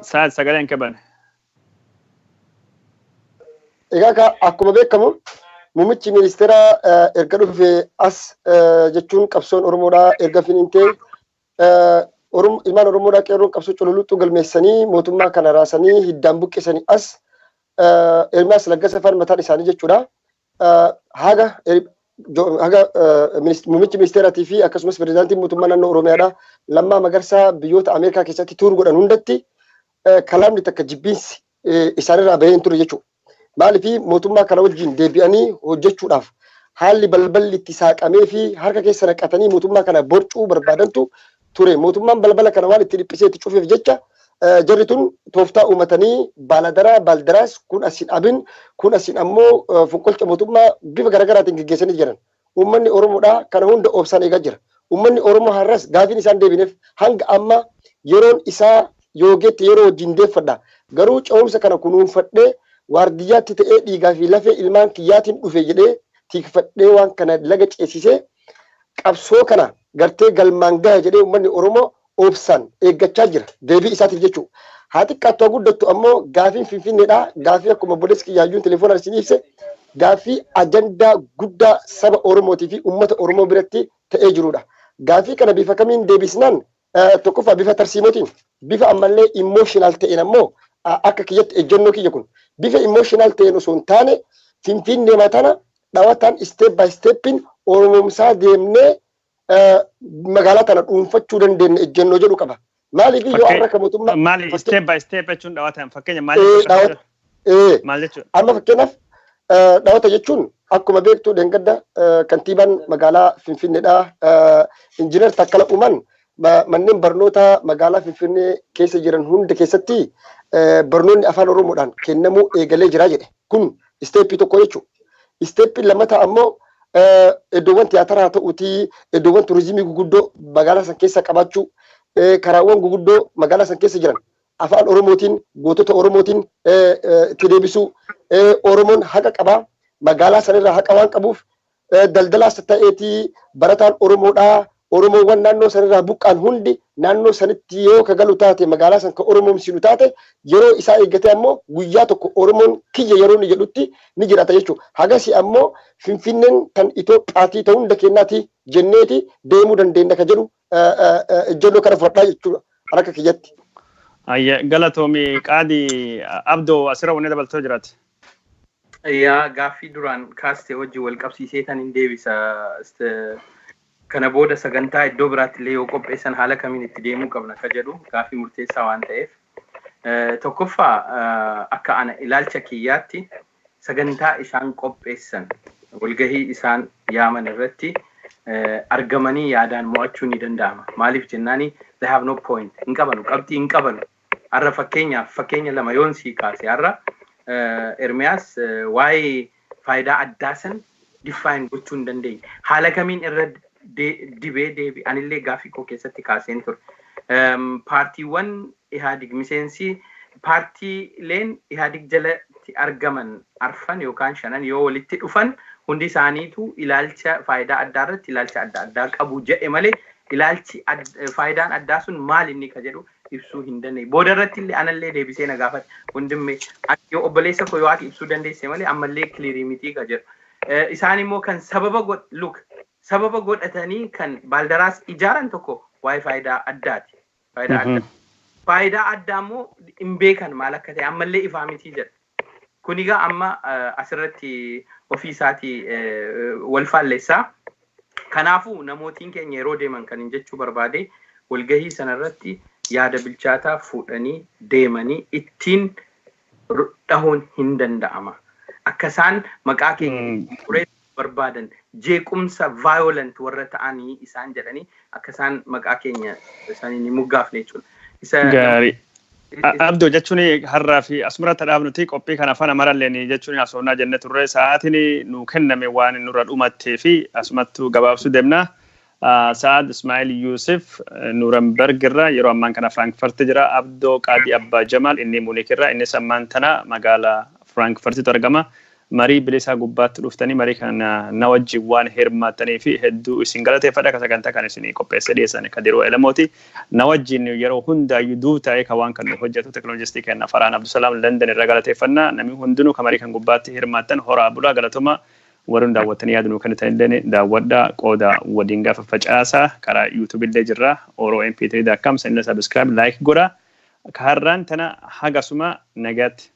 Saad sagaleen qaban. Egaa akkuma beekamu muummichi ministeera erga dhufee as jechuun qabsoon Oromoodhaa erga finintee ilmaan Oromoodhaa qeerroon qabsoo cululuxxuu galmeessanii mootummaa kana raasanii hiddaan buqqisanii as Ermiyaas Laggasa faan mataan isaanii jechuudha. Haga muummichi ministeeraatii fi akkasumas pirezidaantiin mootummaa naannoo Oromiyaadhaa Lammaa Magarsaa biyyoota Ameerikaa keessatti tuur godhan hundatti kalaamni takka jibbiinsi isaanirraa bahee hin ture jechuudha. Maaliif mootummaa kana wajjin deebi'anii hojjechuudhaaf haalli balballi itti saaqamee fi harka keessa naqatanii mootummaa kana borcuu barbaadantu ture. Mootummaan balbala kana waan itti dhiphisee itti cufuuf jecha jarri tun tooftaa uumatanii Baaldaraas kun asin abin kun asin ammoo fonqolcha mootummaa bifa garaagaraatiin gaggeessanii jiran. Uummanni Oromoodhaa kana hunda obsaan eegaa jira. Uummanni Oromoo har'as gaafiin isaan deebineef hanga amma yeroon isaa yoogeetti yeroo wajjin deeffadha. Garuu ce'umsa kana kunuunfadhee waardiyyaatti ta'ee dhiigaa fi lafee ilmaan kiyyaatiin dhufe jedhee tikfadhee waan kana laga ceesisee qabsoo kana gartee galmaan gahe jedhee uummanni Oromoo obsaan eeggachaa jira deebii isaatiif jechuudha. Haa xiqqaattuu guddattu ammoo gaafiin Finfinneedhaa gaafii akkuma bolees kiyyaayyuun telefoonaan isin ibse gaafii ajandaa guddaa saba Oromootii fi uummata Oromoo biratti ta'ee jirudha. Gaafii kana bifa kamiin deebisnaan tokkoffaa bifa tarsiimootiin bifa ammallee imooshinaal ta'een ammoo akka kiyyatti ejjennoo kiyya kun bifa imooshinaal ta'een osoo hin taane Finfinnee matana dhawataan step by stepin Oromoomsaa deemnee magaalaa tana dhuunfachuu dandeenya ejjennoo jedhu qaba. Maaliif yoo harka mootummaa maali step by step jechuun dhawataan fakkeenya maal jechuudha? Amma fakkeenyaaf dhawata jechuun akkuma beektu deengadda kantiibaan magaalaa Finfinneedhaa injiinar Takkala Uumaan manneen barnoota magaalaa Finfinnee keessa jiran hunda keessatti barnoonni afaan Oromoodhaan kennamuu eegalee jira jedhe. Kun isteeppii tokko jechuudha. Isteeppii lammataa ammoo iddoowwan tiyaataraa ta'uutii iddoowwan turizimii guguddoo magaalaa san keessa qabaachuu karaawwan guguddoo magaalaa san keessa jiran afaan Oromootiin gootota Oromootiin itti deebisuu Oromoon haqa qabaa magaalaa sanirraa haqa waan qabuuf daldalaas ta'eetii barataan Oromoodhaa Oromoowwan naannoo sanirraa buqqaan hundi naannoo sanitti yoo kagalu taate magaalaa san ka Oromoomsinu taate yeroo isaa eeggate ammoo guyyaa tokko Oromoon kiyya yeroo ni jedhutti ni jiraata jechuudha. Hagasi ammoo Finfinneen kan Itoophiyaatii ta'uu hunda kennaati jenneeti deemuu dandeenya ka jedhu ejjennoo kana fudhadhaa jechuudha harka kiyyatti. Galatoomii qaadii Abdoo asirra wanni dabaltoo jiraate. Yaa gaaffii duraan kaastee wajjin wal qabsiisee tan hin deebisa. Kana booda sagantaa iddoo biraatti illee yoo qopheessan haala kamiin itti deemuu qabna ka jedhu gaaffii murteessaa waan ta'eef. Tokkoffaa akka ana ilaalcha kiyyaatti sagantaa isaan qopheessan walgahii isaan yaaman irratti argamanii yaadaan mo'achuu ni danda'ama. Maaliif jennaani they have no point. Hin qabanu qabxii hin qabanu. Har'a fakkeenya lama yoon sii kaase har'a Ermiyaas waa'ee faayidaa addaa san define gochuu hin dandeenye. Haala kamiin irra dibee deebi anillee gaaffii koo keessatti kaaseen ture. Paartiiwwan Ihaadig miseensi paartiileen Ihaadig jalatti argaman arfan yookaan shanan yoo walitti dhufan hundi isaaniitu ilaalcha faayidaa addaa irratti ilaalcha adda addaa qabu jedhe malee ilaalchi faayidaan addaa sun maal inni ka jedhu ibsuu hin dandeenye. Booda irratti illee anallee deebisee na gaafate hundimme yoo obboleessa koo yoo ati ibsuu dandeesse malee ammallee kiliirii mitii ka jedhu. Isaan immoo kan sababa godhatanii kan Baaldaraas ijaaran tokko waa'ee faayidaa addaati. Faayidaa addaa immoo hin beekan maal akka ta'e ammallee ifaa mitii jedha. Kunigaa amma asirratti ofii isaatii wal faalleessaa. Kanaafuu namootiin keenya yeroo deeman kan hin jechuu barbaade walgahii sanarratti yaada bilchaataa fuudhanii deemanii ittiin dhahuun hin danda'ama. Akka isaan maqaa keenya barbaadan jeequmsa violent warra ta'anii isaan jedhanii akka isaan maqaa keenya isaanii ni muggaafne jechuudha. Gaarii. Abdoo jechuun har'aa fi asumarratti dhaabnuti qophii kana afaan amaralleen jechuun haasofnaa jennee turre sa'aatiin nu kenname waan nurra dhumattee fi asumattuu gabaabsuu deemna. Saad Ismail Yusuf Nurenberg irraa yeroo ammaan kana Frankfurt jira. Abdoo Qaadii Abbaa Jamal inni Munich irraa inni sammaan tana magaalaa Frankfurtitti argama. marii bilisaa gubbaatti dhuftanii marii kana na wajjin waan hirmaattanii fi hedduu isin galateeffadha sagantaa kan isin qopheessee dhiyeessan Kadiroo Elamooti na wajjin yeroo hundaayyuu duutaa'ee kan waan kan hojjetu teknoolojistii kenna Faraan Abdusalaam London irraa galateeffannaa namni hundinuu kan marii kan gubbaatti hirmaattan horaa bulaa galatuma warreen daawwatanii yaadnu kan ta'an daawwadhaa qooda wadiin gaafa facaasaa karaa YouTube illee jirra oromp3.com seenaa subscribe like godha kaarraan tana hagasuma nagaatti